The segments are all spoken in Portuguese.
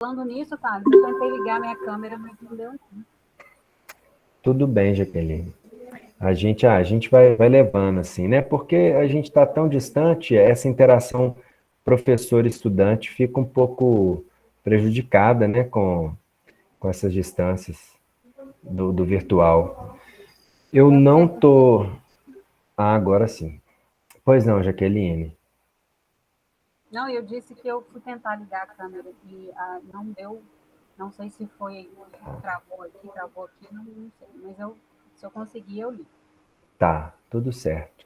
Falando nisso, tá? Eu tentei ligar minha câmera, mas não deu aqui. Tudo bem, Jaqueline. A gente vai levando assim, né? Porque a gente está tão distante, essa interação professor-estudante fica um pouco prejudicada, né? Com essas distâncias do virtual. Eu Deve não ser porque. tô. Ah, agora sim. Pois não, Jaqueline. Não, eu disse que eu fui tentar ligar a câmera e não deu. Não sei se foi travou aqui, não sei. Mas se eu conseguir, eu ligo. Tá, tudo certo.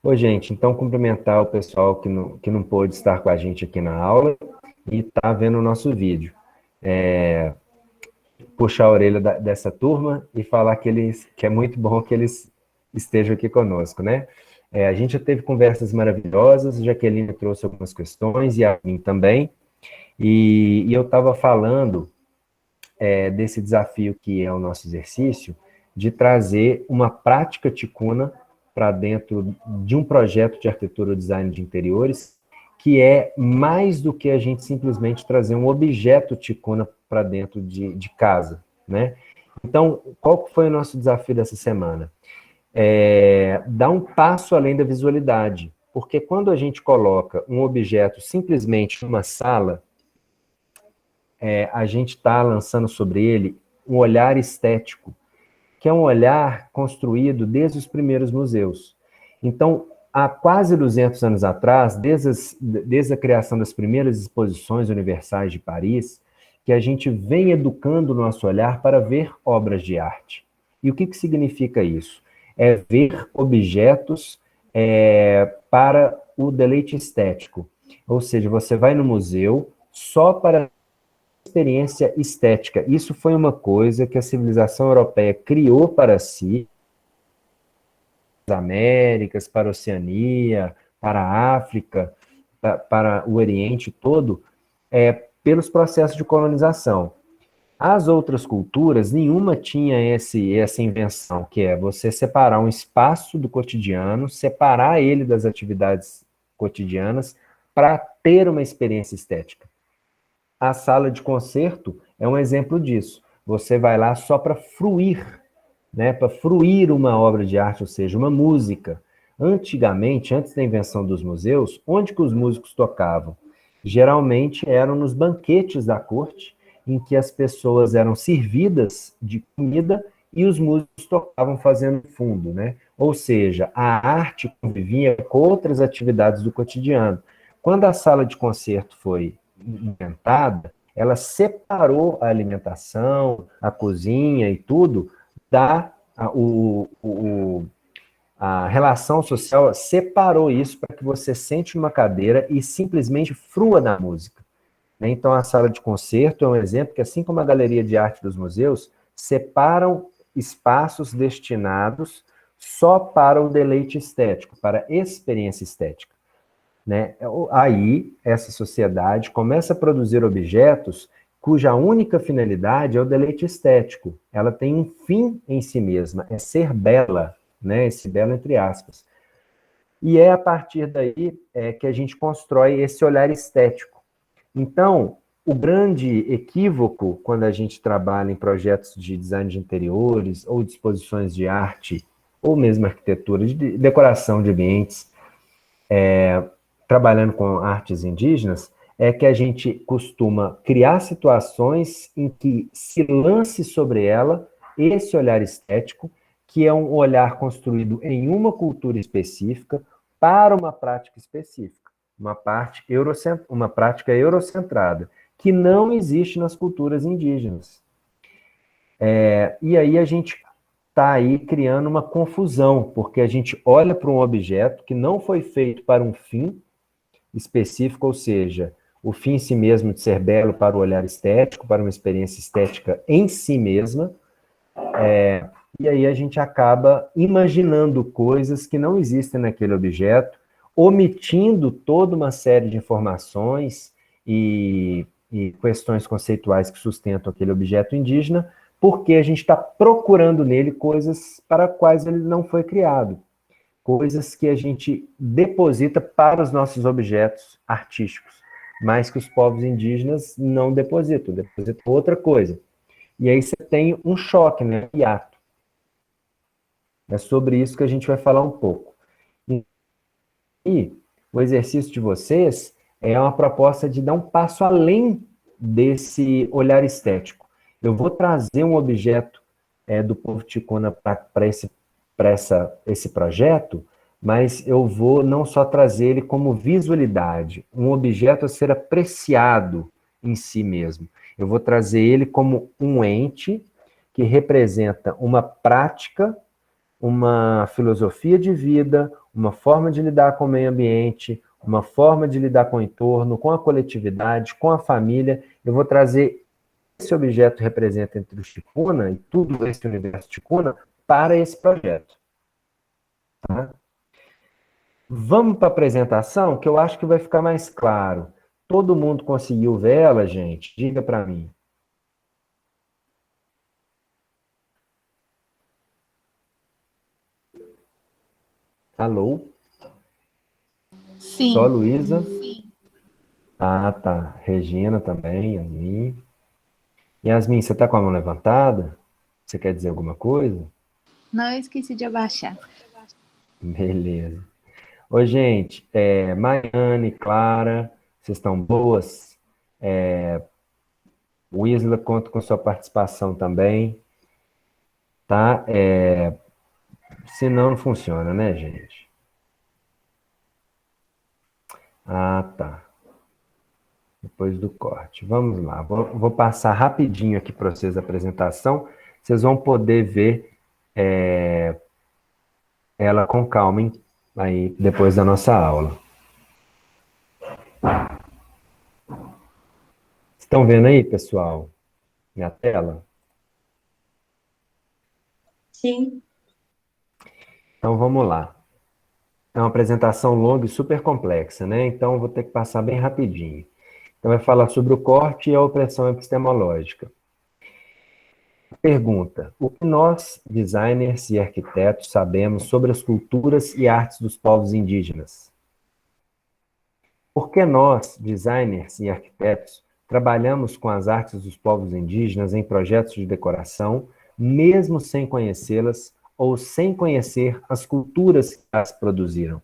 Ô, gente, então cumprimentar o pessoal que não pôde estar com a gente aqui na aula e tá vendo o nosso vídeo. Puxar a orelha dessa turma e falar que é muito bom que eles estejam aqui conosco, né? A gente já teve conversas maravilhosas, a Jaqueline trouxe algumas questões e a mim também, e eu estava falando desse desafio que é o nosso exercício, de trazer uma prática ticuna para dentro de um projeto de arquitetura ou design de interiores, que é mais do que a gente simplesmente trazer um objeto ticuna para dentro de casa, né? Então, qual foi o nosso desafio dessa semana? Dar um passo além da visualidade, porque quando a gente coloca um objeto simplesmente numa sala, a gente está lançando sobre ele um olhar estético, que é um olhar construído desde os primeiros museus. Então, há quase 200 anos atrás, desde a criação das primeiras exposições universais de Paris, que a gente vem educando o nosso olhar para ver obras de arte. E o que significa isso? É ver objetos para o deleite estético. Ou seja, você vai no museu só para experiência estética. Isso foi uma coisa que a civilização europeia criou para si, para as Américas, para a Oceania, para a África, para o Oriente todo, pelos processos de colonização. As outras culturas, nenhuma tinha essa invenção, que é você separar um espaço do cotidiano, separar ele das atividades cotidianas, para ter uma experiência estética. A sala de concerto é um exemplo disso. Você vai lá só para fruir, né? Para fruir uma obra de arte, ou seja, uma música. Antigamente, antes da invenção dos museus, onde que os músicos tocavam? Geralmente eram nos banquetes da corte, em que as pessoas eram servidas de comida e os músicos tocavam fazendo fundo, né? Ou seja, a arte convivia com outras atividades do cotidiano. Quando a sala de concerto foi inventada, ela separou a alimentação, a cozinha e tudo da a relação social separou isso para que você sente numa cadeira e simplesmente frua da música. Então, a sala de concerto é um exemplo que, assim como a galeria de arte dos museus, separam espaços destinados só para o deleite estético, para a experiência estética. Né? Aí, essa sociedade começa a produzir objetos cuja única finalidade é o deleite estético. Ela tem um fim em si mesma, é ser bela, né? Esse belo entre aspas. E é a partir daí que a gente constrói esse olhar estético. Então, o grande equívoco quando a gente trabalha em projetos de design de interiores ou disposições de arte, ou mesmo arquitetura, de decoração de ambientes, trabalhando com artes indígenas, é que a gente costuma criar situações em que se lance sobre ela esse olhar estético, que é um olhar construído em uma cultura específica para uma prática específica, uma prática eurocentrada, que não existe nas culturas indígenas. E aí a gente está aí criando uma confusão, porque a gente olha para um objeto que não foi feito para um fim específico, ou seja, o fim em si mesmo de ser belo para o olhar estético, para uma experiência estética em si mesma, e aí a gente acaba imaginando coisas que não existem naquele objeto, omitindo toda uma série de informações e questões conceituais que sustentam aquele objeto indígena, porque a gente está procurando nele coisas para as quais ele não foi criado, coisas que a gente deposita para os nossos objetos artísticos. mas que os povos indígenas não depositam outra coisa. E aí você tem um choque, né? Hiato. É sobre isso que a gente vai falar um pouco. E o exercício de vocês é uma proposta de dar um passo além desse olhar estético. Eu vou trazer um objeto do povo ticuna para esse projeto, mas eu vou não só trazer ele como visualidade, um objeto a ser apreciado em si mesmo. Eu vou trazer ele como um ente que representa uma prática, uma filosofia de vida, uma forma de lidar com o meio ambiente, uma forma de lidar com o entorno, com a coletividade, com a família. Eu vou trazer esse objeto representa entre os ticuna e tudo esse universo ticuna para esse projeto. Tá? Vamos para a apresentação, que eu acho que vai ficar mais claro. Todo mundo conseguiu ver ela, gente? Diga para mim. Alô? Sim. Só Luísa? Ah, tá. Regina também, Yasmin. Yasmin, você está com a mão levantada? Você quer dizer alguma coisa? Não, eu esqueci de abaixar. Beleza. Oi, gente. Maiane, Clara, vocês estão boas? O Isla, conto com sua participação também, tá? Senão não funciona, né, gente? Ah, tá. Depois do corte. Vamos lá. Vou passar rapidinho aqui para vocês a apresentação. Vocês vão poder ver ela com calma, hein? Aí, depois da nossa aula. Estão vendo aí, pessoal? Minha tela? Sim. Então, vamos lá. É uma apresentação longa e super complexa, né? Então, eu vou ter que passar bem rapidinho. Então, vai falar sobre o corte e a opressão epistemológica. Pergunta: o que nós, designers e arquitetos, sabemos sobre as culturas e artes dos povos indígenas? Por que nós, designers e arquitetos, trabalhamos com as artes dos povos indígenas em projetos de decoração, mesmo sem conhecê-las ou sem conhecer as culturas que as produziram?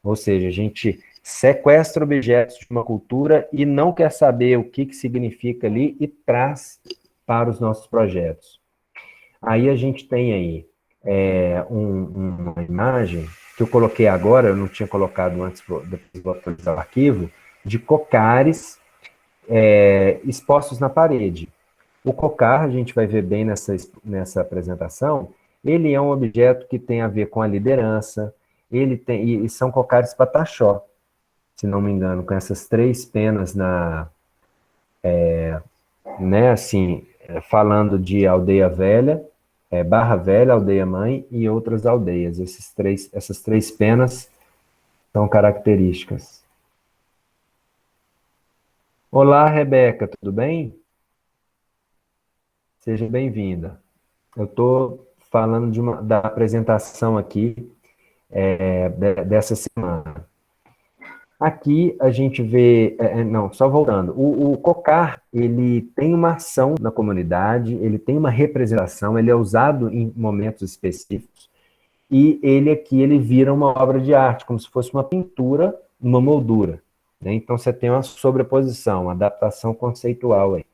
Ou seja, a gente sequestra objetos de uma cultura e não quer saber o que significa ali e traz para os nossos projetos. Aí a gente tem aí uma imagem que eu coloquei agora, eu não tinha colocado antes, depois vou atualizar o arquivo, de cocares expostos na parede. O cocar, a gente vai ver bem nessa apresentação, ele é um objeto que tem a ver com a liderança, e são cocares pataxó, se não me engano, com essas 3 penas né, assim, falando de aldeia velha, Barra Velha, aldeia mãe e outras aldeias. Essas 3 penas são características. Olá, Rebeca, tudo bem? Seja bem-vinda. Eu estou falando da apresentação aqui dessa semana. Aqui a gente vê, não, só voltando, o COCAR, ele tem uma ação na comunidade, ele tem uma representação, ele é usado em momentos específicos, e ele aqui, ele vira uma obra de arte, como se fosse uma pintura, uma moldura, né? Então você tem uma sobreposição, uma adaptação conceitual aí.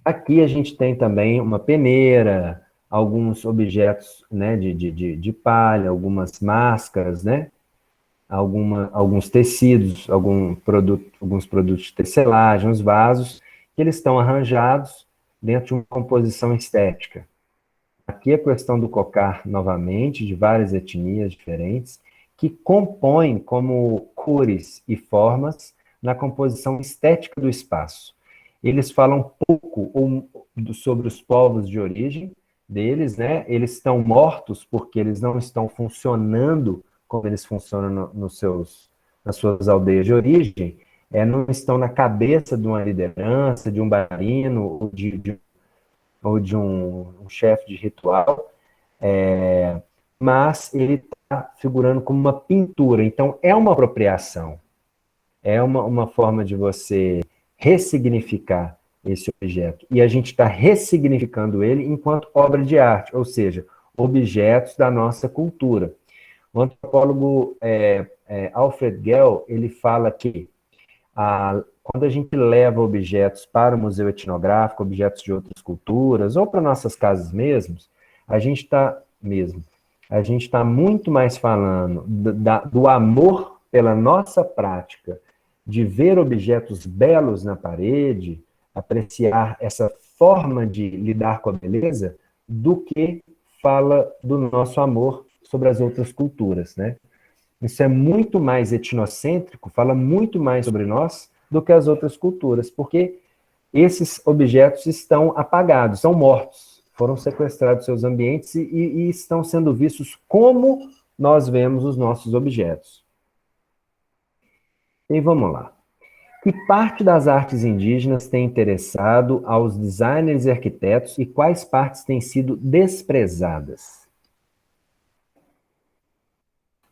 Aqui a gente tem também uma peneira, alguns objetos, né, de palha, algumas máscaras, né? Alguns tecidos, alguns produtos de tecelagem, uns vasos, que eles estão arranjados dentro de uma composição estética. Aqui a questão do cocar, novamente, de várias etnias diferentes, que compõem como cores e formas na composição estética do espaço. Eles falam pouco sobre os povos de origem deles, né? Eles estão mortos porque eles não estão funcionando como eles funcionam nas suas aldeias de origem, não estão na cabeça de uma liderança, de um bailarino ou de um chefe de ritual, mas ele está figurando como uma pintura. Então, é uma apropriação. é uma forma de você ressignificar esse objeto. E a gente está ressignificando ele enquanto obra de arte, ou seja, objetos da nossa cultura. O antropólogo Alfred Gell, ele fala que quando a gente leva objetos para o museu etnográfico, objetos de outras culturas, ou para nossas casas mesmos, a gente está muito mais falando do amor pela nossa prática, de ver objetos belos na parede, apreciar essa forma de lidar com a beleza, do que fala do nosso amor sobre as outras culturas, né? Isso é muito mais etnocêntrico, fala muito mais sobre nós do que as outras culturas, porque esses objetos estão apagados, são mortos, foram sequestrados seus ambientes e estão sendo vistos como nós vemos os nossos objetos. E vamos lá. Que parte das artes indígenas tem interessado aos designers e arquitetos e quais partes têm sido desprezadas?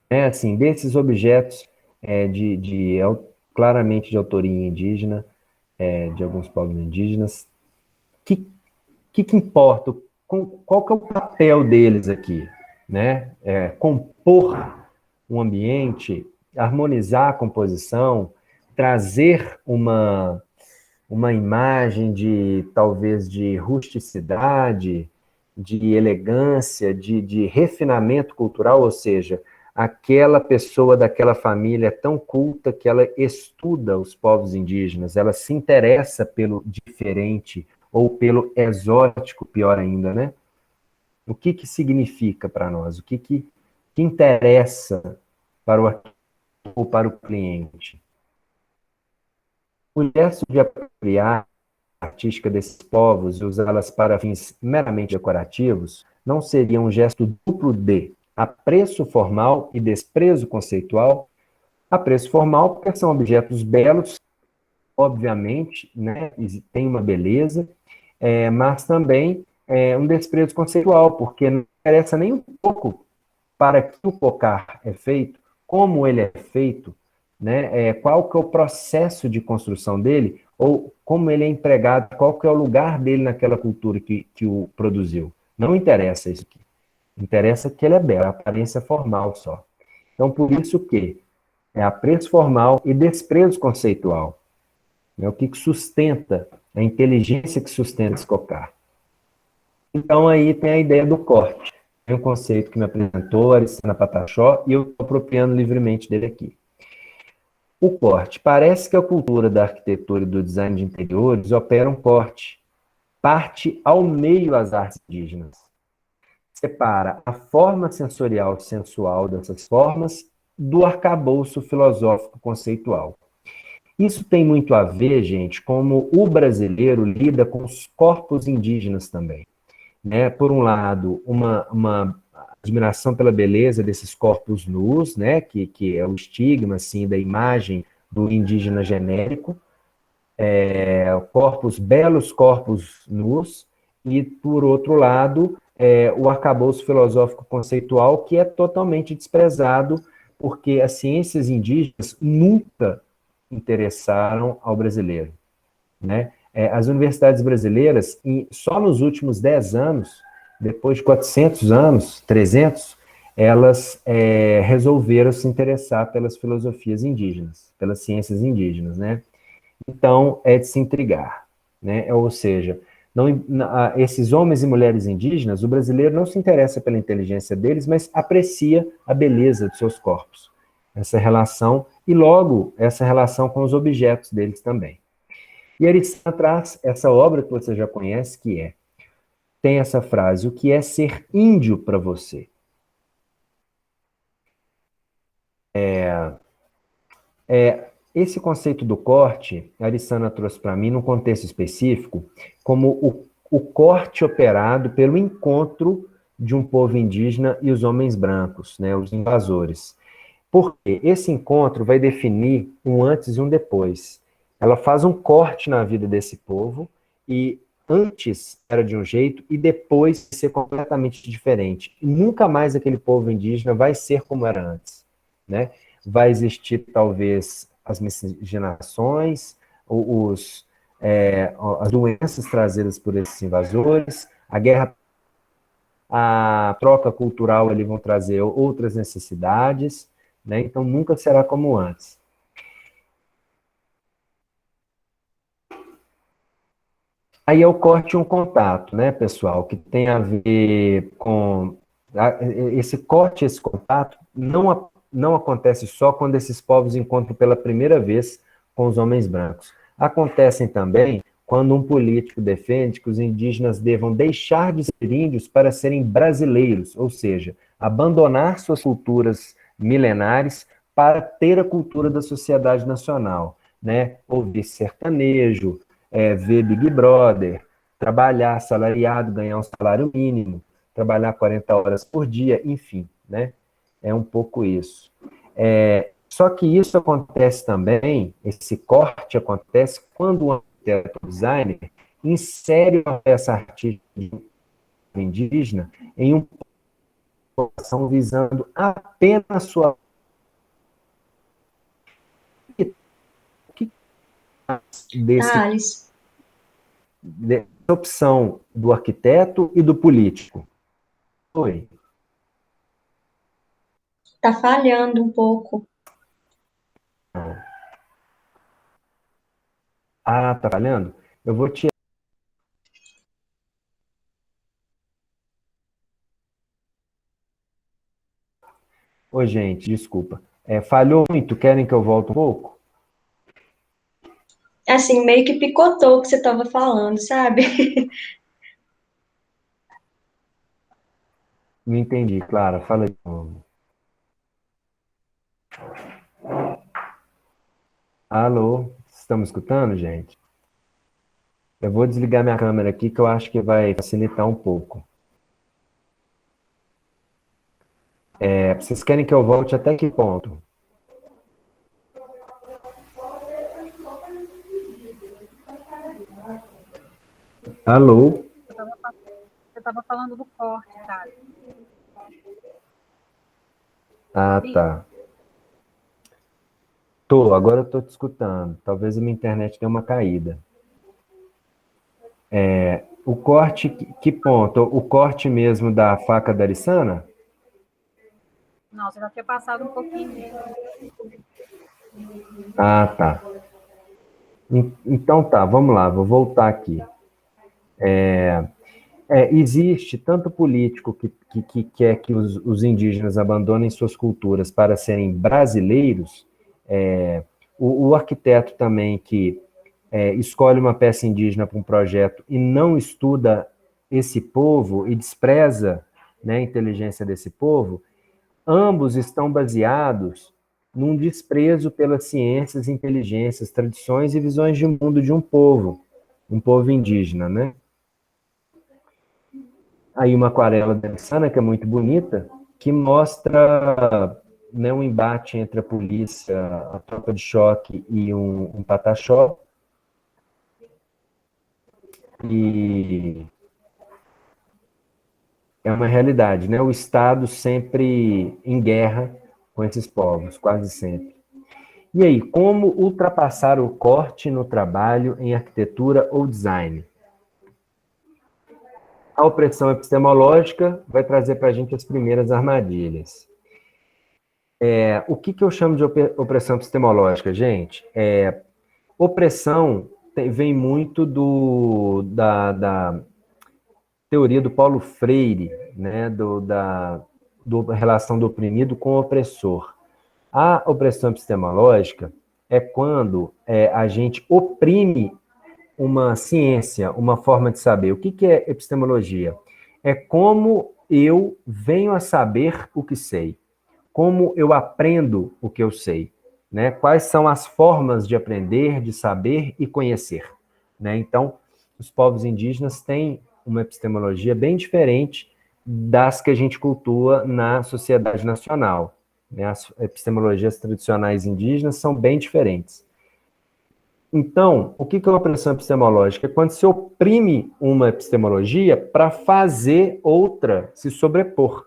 Assim, desses objetos claramente de autoria indígena, de alguns povos indígenas, que importa? Qual que é o papel deles aqui? Né? Compor um ambiente, harmonizar a composição, trazer uma imagem talvez de rusticidade, de elegância, de refinamento cultural, ou seja, aquela pessoa daquela família é tão culta que ela estuda os povos indígenas, ela se interessa pelo diferente ou pelo exótico, pior ainda, né? O que significa para nós? O que interessa para o arquiteto ou para o cliente? O gesto de apropriar a artística desses povos e usá-las para fins meramente decorativos não seria um gesto duplo de apreço formal e desprezo conceitual? Apreço formal porque são objetos belos, obviamente, né, tem uma beleza, mas também um desprezo conceitual, porque não interessa nem um pouco para que o cocar é feito, como ele é feito, né, qual que é o processo de construção dele, ou como ele é empregado, qual que é o lugar dele naquela cultura que o produziu. Não interessa isso aqui. Interessa que ele é belo, a aparência formal só. Então, por isso que é apreço formal e desprezo conceitual. É o que sustenta, a inteligência que sustenta esse cocar. Então, aí tem a ideia do corte. Tem um conceito que me apresentou, Aristana Patachó, e eu estou apropriando livremente dele aqui. O corte. Parece que a cultura da arquitetura e do design de interiores opera um corte. Parte ao meio as artes indígenas. Separa a forma sensorial sensual dessas formas do arcabouço filosófico conceitual. Isso tem muito a ver, gente, como o brasileiro lida com os corpos indígenas também. Né? Por um lado, uma admiração pela beleza desses corpos nus, né? que é o estigma assim, da imagem do indígena genérico, belos corpos nus, e, por outro lado, o arcabouço filosófico conceitual, que é totalmente desprezado, porque as ciências indígenas nunca interessaram ao brasileiro. Né? As universidades brasileiras, só nos últimos 10 anos, depois de 400 anos, 300, elas resolveram se interessar pelas filosofias indígenas, pelas ciências indígenas, né? Então, é de se intrigar, né? Ou seja, esses homens e mulheres indígenas, o brasileiro não se interessa pela inteligência deles, mas aprecia a beleza de seus corpos. Essa relação, e logo, essa relação com os objetos deles também. E Aristana traz essa obra que você já conhece, que tem essa frase: o que é ser índio para você? Esse conceito do corte, a Aristana trouxe para mim, num contexto específico, como o corte operado pelo encontro de um povo indígena e os homens brancos, né, os invasores. Porque esse encontro vai definir um antes e um depois. Ela faz um corte na vida desse povo, e antes era de um jeito e depois vai ser completamente diferente. E nunca mais aquele povo indígena vai ser como era antes, né? Vai existir, talvez, as miscigenações, as doenças trazidas por esses invasores, a guerra, a troca cultural, eles vão trazer outras necessidades, né? Então nunca será como antes. Aí é o corte e um contato, né, pessoal, que tem a ver com esse corte, esse contato, não acontece só quando esses povos encontram pela primeira vez com os homens brancos. Acontecem também quando um político defende que os indígenas devam deixar de ser índios para serem brasileiros, ou seja, abandonar suas culturas milenares para ter a cultura da sociedade nacional, né? Ouvir sertanejo, ver Big Brother, trabalhar assalariado, ganhar um salário mínimo, trabalhar 40 horas por dia, enfim, né? É um pouco isso. Só que isso acontece também, esse corte acontece quando o arquiteto designer insere uma peça artística indígena em uma população visando apenas a sua... Thales, dessa opção do arquiteto e do político. Oi. tá falhando um pouco. Ah, tá falhando? Eu vou tirar. Ô, gente, desculpa. Falhou muito? Querem que eu volte um pouco? Assim, meio que picotou o que você estava falando, sabe? Não entendi, Clara. Fala de novo. Alô? Estão me escutando, gente? Eu vou desligar minha câmera aqui, que eu acho que vai facilitar um pouco. Vocês querem que eu volte até que ponto? Alô? Você estava falando do corte, tá? Ah, tá. Agora eu tô te escutando. Talvez a minha internet dê uma caída. O corte, que ponto? O corte mesmo da faca da Ariçana? Não, você já tinha passado um pouquinho dele. Ah, tá. Então tá, vamos lá, vou voltar aqui. Existe tanto político que quer que os indígenas abandonem suas culturas para serem brasileiros, o arquiteto também que escolhe uma peça indígena para um projeto e não estuda esse povo e despreza, né, a inteligência desse povo, ambos estão baseados num desprezo pelas ciências, inteligências, tradições e visões de mundo de um povo indígena, né? Aí uma aquarela da Alessandra, que é muito bonita, que mostra, né, um embate entre a polícia, a tropa de choque e um pataxó. E é uma realidade, né? O Estado sempre em guerra com esses povos, quase sempre. E aí, como ultrapassar o corte no trabalho em arquitetura ou design? A opressão epistemológica vai trazer para a gente as primeiras armadilhas. O que eu chamo de opressão epistemológica, gente? Opressão vem muito da teoria do Paulo Freire, né? Da relação do oprimido com o opressor. A opressão epistemológica é quando a gente oprime uma ciência, uma forma de saber. O que é epistemologia? É como eu venho a saber o que sei, como eu aprendo o que eu sei, né? Quais são as formas de aprender, de saber e conhecer, né? Então, os povos indígenas têm uma epistemologia bem diferente das que a gente cultua na sociedade nacional, né? As epistemologias tradicionais indígenas são bem diferentes. Então, o que é uma opressão epistemológica? É quando se oprime uma epistemologia para fazer outra se sobrepor.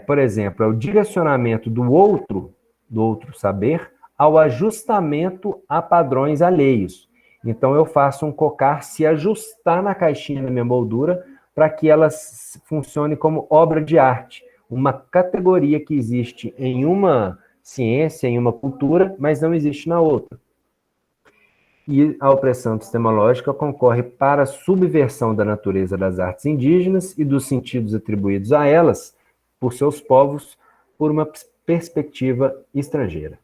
Por exemplo, é o direcionamento do outro saber, ao ajustamento a padrões alheios. Então, eu faço um cocar se ajustar na caixinha da minha moldura para que ela funcione como obra de arte, uma categoria que existe em uma ciência, em uma cultura, mas não existe na outra. E a opressão epistemológica concorre para a subversão da natureza das artes indígenas e dos sentidos atribuídos a elas por seus povos por uma perspectiva estrangeira.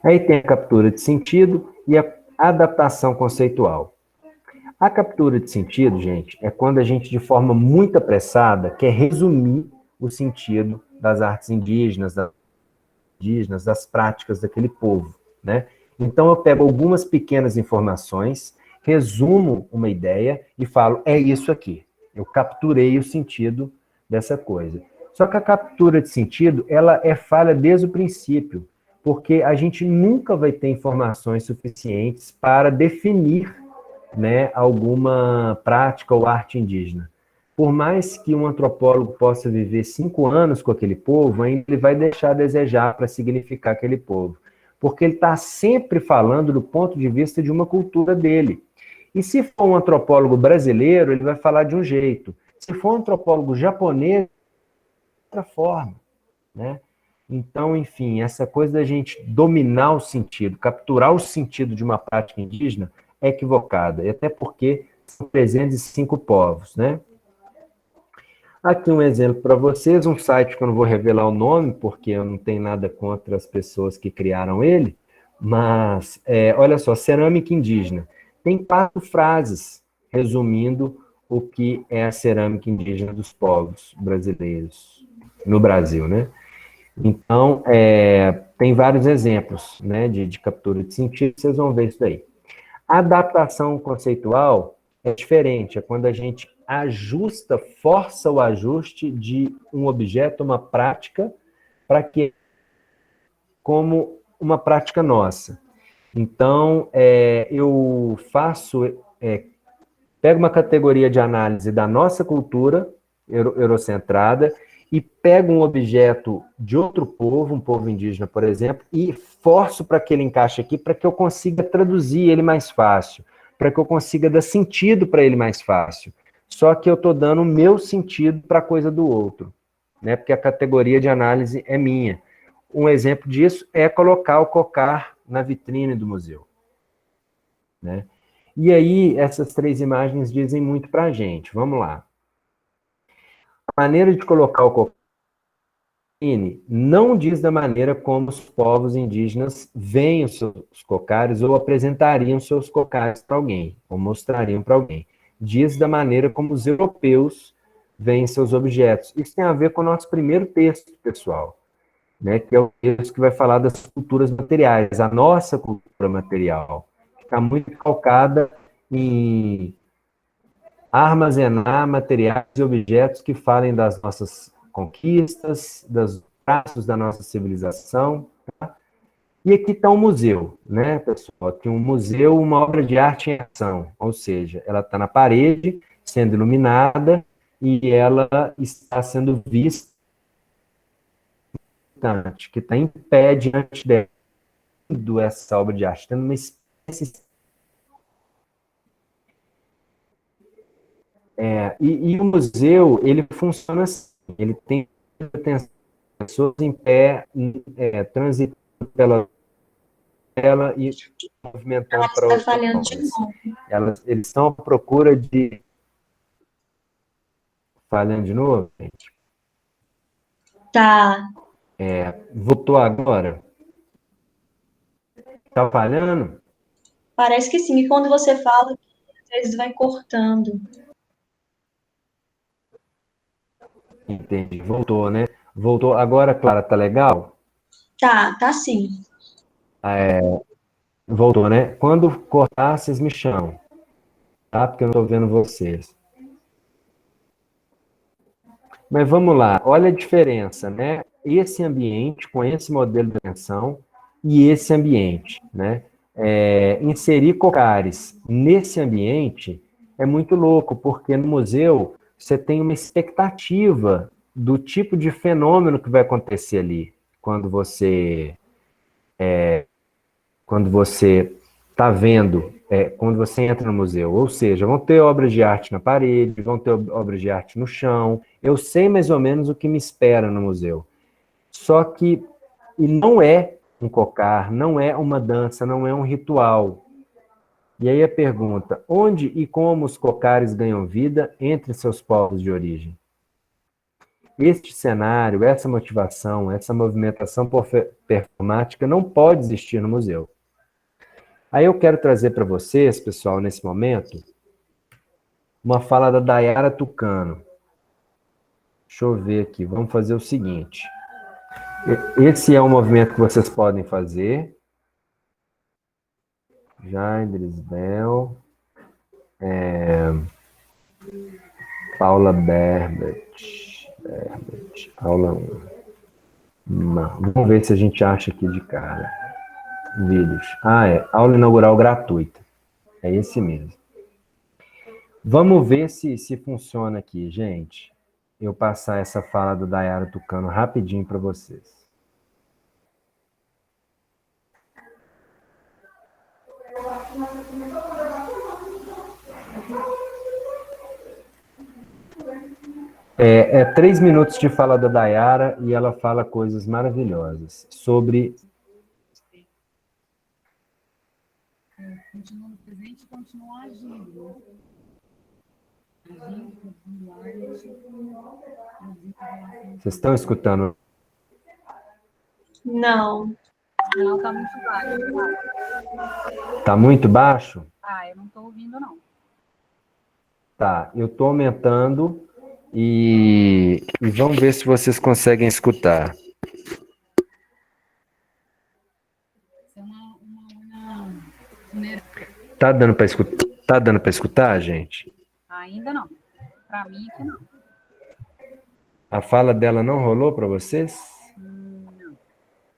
Aí tem a captura de sentido e a adaptação conceitual. A captura de sentido, gente, é quando a gente, de forma muito apressada, quer resumir o sentido das artes indígenas, das práticas daquele povo, né? Então, eu pego algumas pequenas informações, resumo uma ideia e falo, é isso aqui. Eu capturei o sentido dessa coisa. Só que a captura de sentido, ela é falha desde o princípio, porque a gente nunca vai ter informações suficientes para definir, né, alguma prática ou arte indígena. Por mais que um antropólogo possa viver 5 anos com aquele povo, ainda ele vai deixar a desejar para significar aquele povo. Porque ele está sempre falando do ponto de vista de uma cultura dele. E se for um antropólogo brasileiro, ele vai falar de um jeito. Se for um antropólogo japonês, de outra forma, né? Então, enfim, essa coisa da gente dominar o sentido, capturar o sentido de uma prática indígena é equivocada. E até porque são 305 povos, né? Aqui um exemplo para vocês, um site que eu não vou revelar o nome, porque eu não tenho nada contra as pessoas que criaram ele, mas, olha só, cerâmica indígena. Tem 4 frases resumindo o que é a cerâmica indígena dos povos brasileiros, no Brasil, né? Então, tem vários exemplos, né, de captura de sentido, vocês vão ver isso daí. A adaptação conceitual é diferente, é quando a gente ajusta, força o ajuste de um objeto, uma prática, para que como uma prática nossa. Então, eu pego uma categoria de análise da nossa cultura eurocentrada e pego um objeto de outro povo, um povo indígena, por exemplo, e forço para que ele encaixe aqui, para que eu consiga traduzir ele mais fácil, para que eu consiga dar sentido para ele mais fácil. Só que eu estou dando o meu sentido para a coisa do outro, né? Porque a categoria de análise é minha. Um exemplo disso é colocar o cocar na vitrine do museu, né? E aí, essas 3 imagens dizem muito para a gente. Vamos lá. A maneira de colocar o cocar não diz da maneira como os povos indígenas veem os seus cocares ou apresentariam seus cocares para alguém, ou mostrariam para alguém. Diz da maneira como os europeus veem seus objetos. Isso tem a ver com o nosso primeiro texto, pessoal, né, que é o texto que vai falar das culturas materiais, a nossa cultura material, que está muito calcada em armazenar materiais e objetos que falem das nossas conquistas, dos traços da nossa civilização. Tá? E aqui está um museu, né, pessoal? Aqui um museu, uma obra de arte em ação, ou seja, ela está na parede, sendo iluminada, e ela está sendo vista, que está em pé diante dessa obra de arte, tendo uma espécie... E o museu, ele funciona assim, ele tem pessoas em pé, transitando pela tela e movimentando para Está outras falhando de formas. novo. Eles estão à procura de... Falhando de novo, gente? Tá. Voltou agora? Está falhando? Parece que sim. E quando você fala, às vezes vai cortando. Entendi, voltou, né? Voltou. Agora, Clara, tá legal? Tá sim. Voltou, né? Quando cortar, vocês me chamam, tá? Porque eu não tô vendo vocês. Mas vamos lá, olha a diferença, né? Esse ambiente, com esse modelo de atenção, e esse ambiente, né? Inserir cocares nesse ambiente é muito louco, porque no museu você tem uma expectativa do tipo de fenômeno que vai acontecer ali, quando você quando você está vendo, quando você entra no museu. Ou seja, vão ter obras de arte na parede, vão ter obras de arte no chão. Eu sei mais ou menos o que me espera no museu. Só que, e não é um cocar, não é uma dança, não é um ritual. E aí a pergunta, onde e como os cocares ganham vida entre seus povos de origem? Este cenário, essa motivação, essa movimentação performática não pode existir no museu. Aí eu quero trazer para vocês, pessoal, nesse momento, uma fala da Dayara Tucano. Deixa eu ver aqui, vamos fazer o seguinte. Esse é um movimento que vocês podem fazer. Jair Bel, Paula Berbert, aula 1. Vamos ver se a gente acha aqui de cara. Vídeos. Aula inaugural gratuita. É esse mesmo. Vamos ver se funciona aqui, gente. Eu passar essa fala do Dayara Tucano rapidinho para vocês. É 3 minutos de fala da Dayara e ela fala coisas maravilhosas sobre... Continua no presente e continua agindo. Agindo, no arte. Vocês estão escutando? Não. Não, tá muito baixo. Tá muito baixo? Eu não tô ouvindo, não. Tá, eu tô aumentando e vamos ver se vocês conseguem escutar. Isso é uma Tá dando para escutar? Tá dando para escutar, gente? Ainda não. Para mim, que não. A fala dela não rolou para vocês? Não.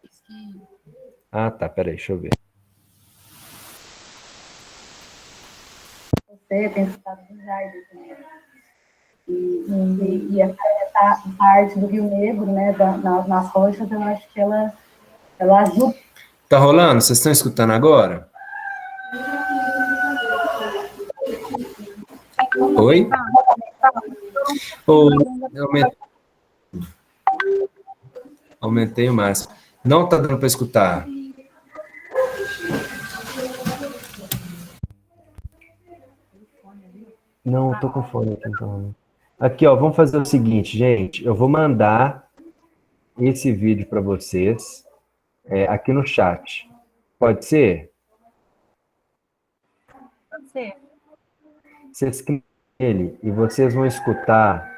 Diz que Tá, peraí, deixa eu ver. você tem escutado do Jair também. E essa parte do Rio Negro, né, nas rochas, eu acho que ela ajuda. Tá rolando? Vocês estão escutando agora? Oi? Aumentei o máximo. Não tá dando para escutar. Não, eu tô com fone aqui, então. Aqui, ó, vamos fazer o seguinte, gente. Eu vou mandar esse vídeo para vocês aqui no chat. Pode ser? Pode ser. Vocês clicam nele e vocês vão escutar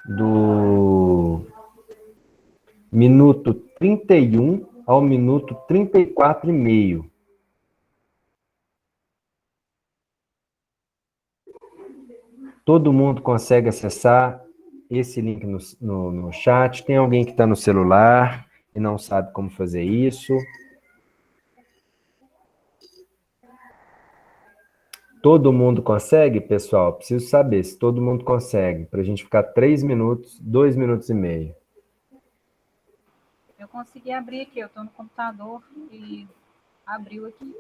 do minuto 31 ao minuto 34,5. Todo mundo consegue acessar esse link no chat. Tem alguém que está no celular e não sabe como fazer isso? Todo mundo consegue, pessoal? Preciso saber se todo mundo consegue, para a gente ficar 3 minutos, 2 minutos e meio. Eu consegui abrir aqui, eu estou no computador e abriu aqui.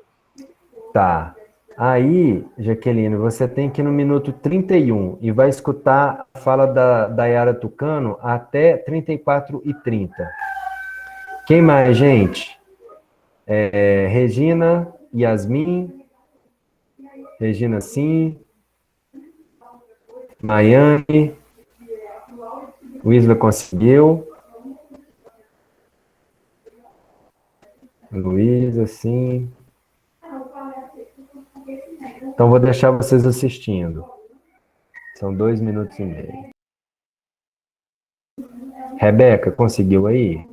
Tá. Aí, Jaqueline, você tem que ir no minuto 31 e vai escutar a fala da Dayara Tucano até 34:30. Quem mais, gente? Regina, Yasmin, Regina Sim, Maiane, o Isla conseguiu, Luísa, sim. Então, vou deixar vocês assistindo. São 2 minutos e meio. Rebeca, conseguiu aí?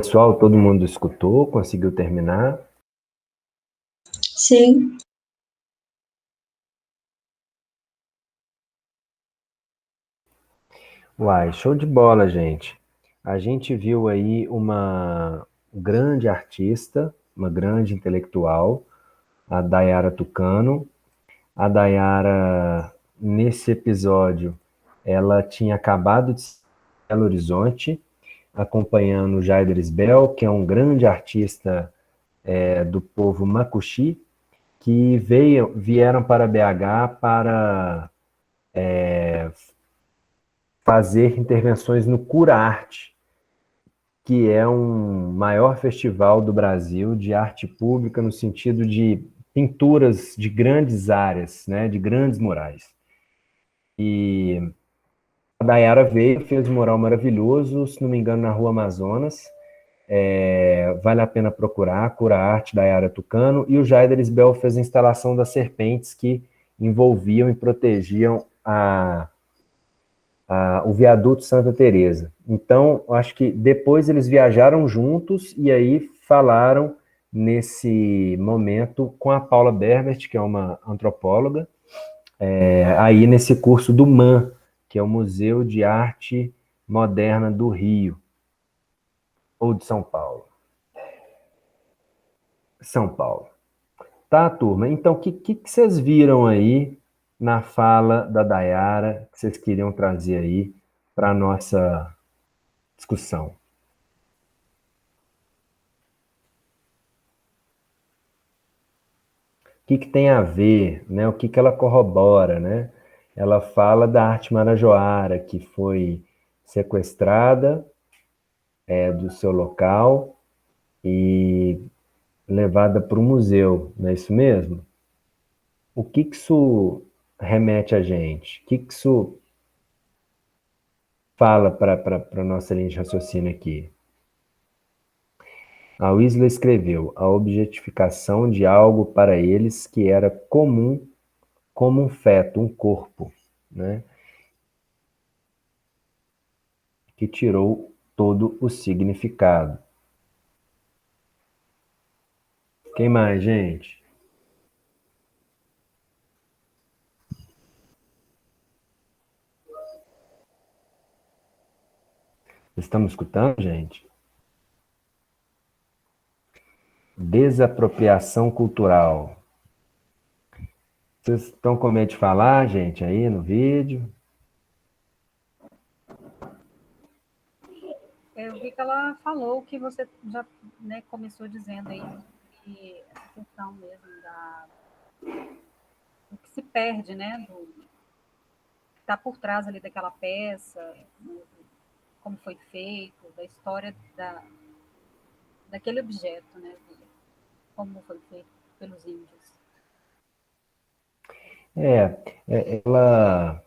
Pessoal, todo mundo escutou, conseguiu terminar? Sim. Uai, show de bola, gente. A gente viu aí uma grande artista, uma grande intelectual, a Dayara Tucano. A Dayara, nesse episódio, ela tinha acabado de sair de Belo Horizonte, acompanhando o Jaider Isbel, que é um grande artista do povo Macuxi, que vieram para BH para fazer intervenções no Cura Arte, que é um maior festival do Brasil de arte pública no sentido de pinturas de grandes áreas, né, de grandes murais. E a Dayara veio, fez um mural maravilhoso, se não me engano, na Rua Amazonas. Vale a pena procurar, Cura Arte, Dayara Tucano. E o Jaider Isbel fez a instalação das serpentes que envolviam e protegiam o viaduto Santa Teresa. Então, acho que depois eles viajaram juntos e aí falaram nesse momento com a Paula Berbert, que é uma antropóloga, aí nesse curso do MAN, que é o Museu de Arte Moderna do Rio, ou de São Paulo. São Paulo. Tá, turma? Então, o que vocês viram aí na fala da Dayara que vocês queriam trazer aí para a nossa discussão? Que tem a ver, né? O que ela corrobora, né? Ela fala da arte marajoara, que foi sequestrada do seu local e levada para o museu, não é isso mesmo? O que isso remete a gente? O que isso fala para a nossa linha de raciocínio aqui? A Wisla escreveu a objetificação de algo para eles que era comum como um feto, um corpo, né? Que tirou todo o significado. Quem mais, gente? Estamos escutando, gente? Desapropriação cultural. Vocês estão com medo de falar, gente, aí no vídeo? Eu vi que ela falou o que você já, né, começou dizendo aí, que essa questão mesmo do que se perde, né, do que está por trás ali daquela peça, né, como foi feito, da história daquele objeto, né, como foi feito pelos índios. Ela.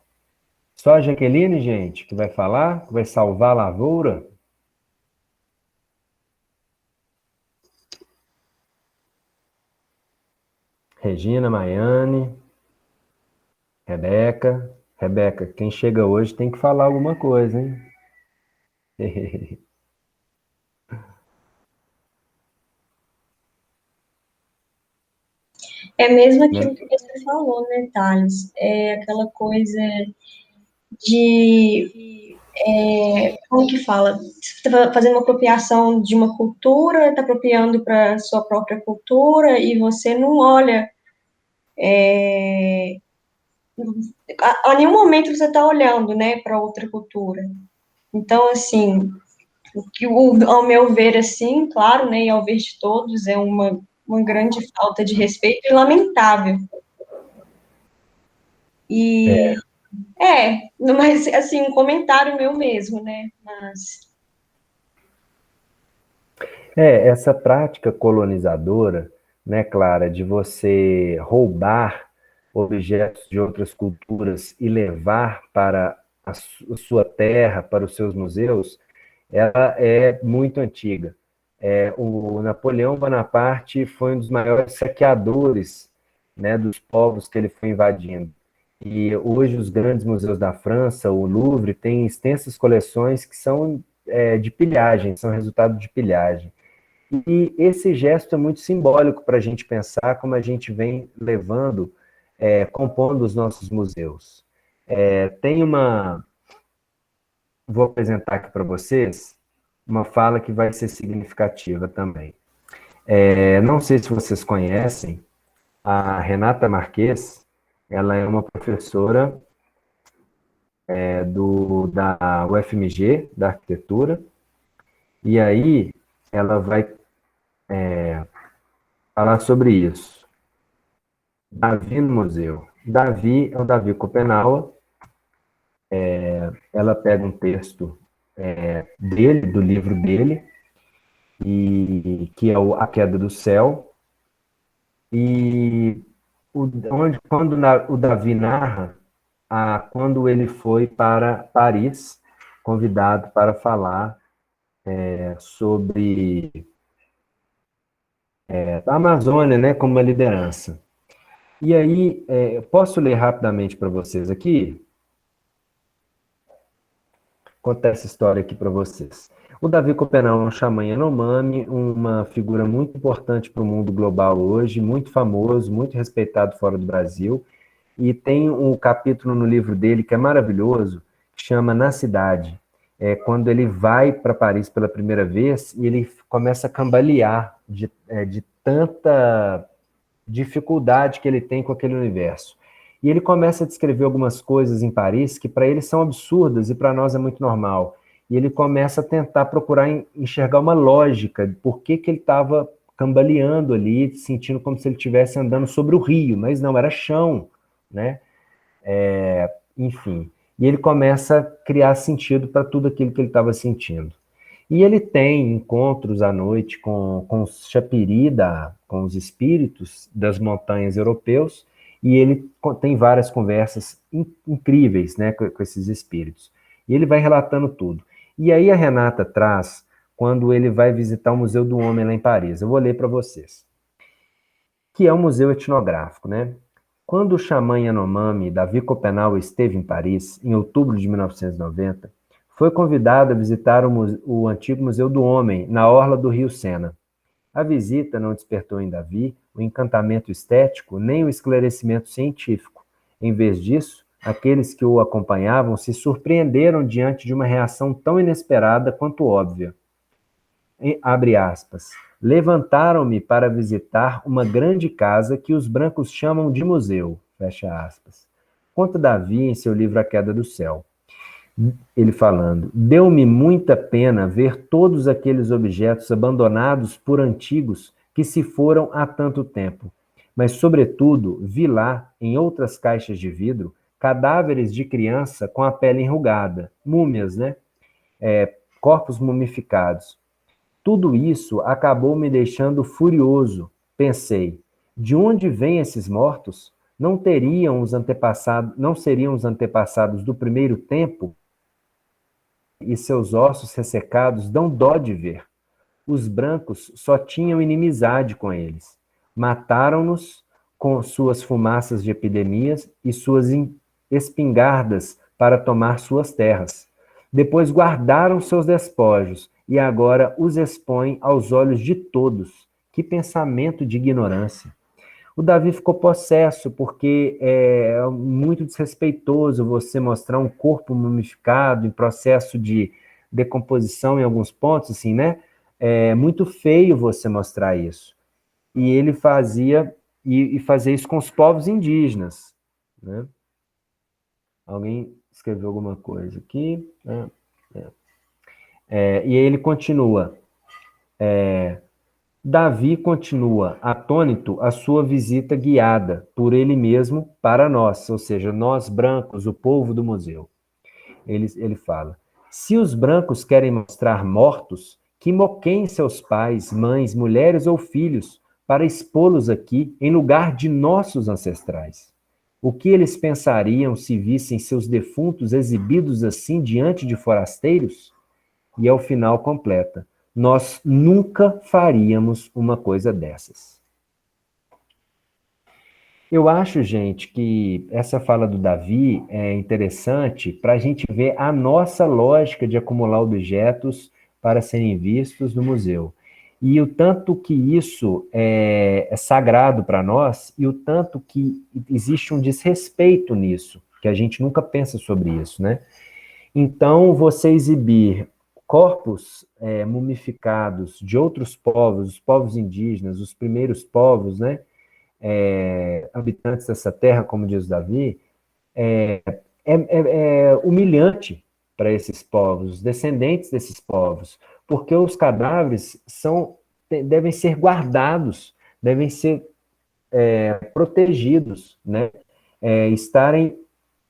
Só a Jaqueline, gente, que vai falar, que vai salvar a lavoura? Regina, Maiane, Rebeca. Rebeca, quem chega hoje tem que falar alguma coisa, hein? É mesmo Né? aquilo que você falou, né, Thales? É aquela coisa de, como que fala? Você está fazendo uma apropriação de uma cultura, está apropriando para sua própria cultura e você não olha, a nenhum momento você está olhando, né, para outra cultura. Então, assim, ao meu ver, assim, claro, né, e ao ver de todos, é uma grande falta de respeito e lamentável. E mas assim, um comentário meu mesmo, né? Mas Essa prática colonizadora, né, Clara, de você roubar objetos de outras culturas e levar para a sua terra, para os seus museus, ela é muito antiga. O Napoleão Bonaparte foi um dos maiores saqueadores, né, dos povos que ele foi invadindo. E hoje os grandes museus da França, o Louvre, têm extensas coleções que são de pilhagem, são resultado de pilhagem. E esse gesto é muito simbólico para a gente pensar como a gente vem levando, compondo os nossos museus. Vou apresentar aqui para vocês uma fala que vai ser significativa também. Não sei se vocês conhecem, a Renata Marques, ela é uma professora da UFMG, da arquitetura, e aí ela vai falar sobre isso. Davi no museu. Davi é o Davi Copenhague. Ela pega um texto dele, do livro dele, que é A Queda do Céu, e quando o Davi narra quando ele foi para Paris, convidado para falar sobre a Amazônia, né, como uma liderança. E aí, posso ler rapidamente para vocês aqui? Contar essa história aqui para vocês. O Davi Copenhague é um xamã Yanomami, uma figura muito importante para o mundo global hoje, muito famoso, muito respeitado fora do Brasil, e tem um capítulo no livro dele que é maravilhoso, que chama Na Cidade. Quando ele vai para Paris pela primeira vez e ele começa a cambalear de tanta dificuldade que ele tem com aquele universo. E ele começa a descrever algumas coisas em Paris que para ele são absurdas e para nós é muito normal. E ele começa a tentar procurar enxergar uma lógica de por que ele estava cambaleando ali, sentindo como se ele estivesse andando sobre o rio, mas não, era chão, né? Enfim. E ele começa a criar sentido para tudo aquilo que ele estava sentindo. E ele tem encontros à noite com os chapiri, com os espíritos das montanhas europeus, e ele tem várias conversas incríveis, né, com esses espíritos. E ele vai relatando tudo. E aí a Renata traz, quando ele vai visitar o Museu do Homem lá em Paris. Eu vou ler para vocês. Que é um museu etnográfico, né? Quando o xamã Yanomami, Davi Copenhague, esteve em Paris, em outubro de 1990, foi convidado a visitar o antigo Museu do Homem, na orla do rio Sena. A visita não despertou em Davi o encantamento estético nem o esclarecimento científico. Em vez disso, aqueles que o acompanhavam se surpreenderam diante de uma reação tão inesperada quanto óbvia. Abre aspas. Levantaram-me para visitar uma grande casa que os brancos chamam de museu. Fecha aspas. Conta Davi em seu livro A Queda do Céu. Ele falando, deu-me muita pena ver todos aqueles objetos abandonados por antigos que se foram há tanto tempo. Mas, sobretudo, vi lá, em outras caixas de vidro, cadáveres de criança com a pele enrugada, múmias, né? Corpos mumificados. Tudo isso acabou me deixando furioso. Pensei, de onde vêm esses mortos? Não seriam os antepassados do primeiro tempo? E seus ossos ressecados dão dó de ver. Os brancos só tinham inimizade com eles. Mataram-nos com suas fumaças de epidemias e suas espingardas para tomar suas terras. Depois guardaram seus despojos e agora os expõem aos olhos de todos. Que pensamento de ignorância! O Davi ficou possesso, porque é muito desrespeitoso você mostrar um corpo mumificado em processo de decomposição em alguns pontos, assim, né? É muito feio você mostrar isso. E ele fazia isso com os povos indígenas, né? Alguém escreveu alguma coisa aqui? E aí ele continua. Davi continua atônito a sua visita guiada por ele mesmo para nós, ou seja, nós brancos, o povo do museu. Ele fala, se os brancos querem mostrar mortos, que moqueiem seus pais, mães, mulheres ou filhos para expô-los aqui em lugar de nossos ancestrais. O que eles pensariam se vissem seus defuntos exibidos assim diante de forasteiros? E ao final completa. Nós nunca faríamos uma coisa dessas. Eu acho, gente, que essa fala do Davi é interessante para a gente ver a nossa lógica de acumular objetos para serem vistos no museu. E o tanto que isso é sagrado para nós e o tanto que existe um desrespeito nisso, que a gente nunca pensa sobre isso, né? Então, você exibir corpos mumificados de outros povos, os povos indígenas, os primeiros povos, né? Habitantes dessa terra, como diz Davi, é humilhante para esses povos, os descendentes desses povos, porque os cadáveres devem ser guardados, devem ser protegidos, né? Estarem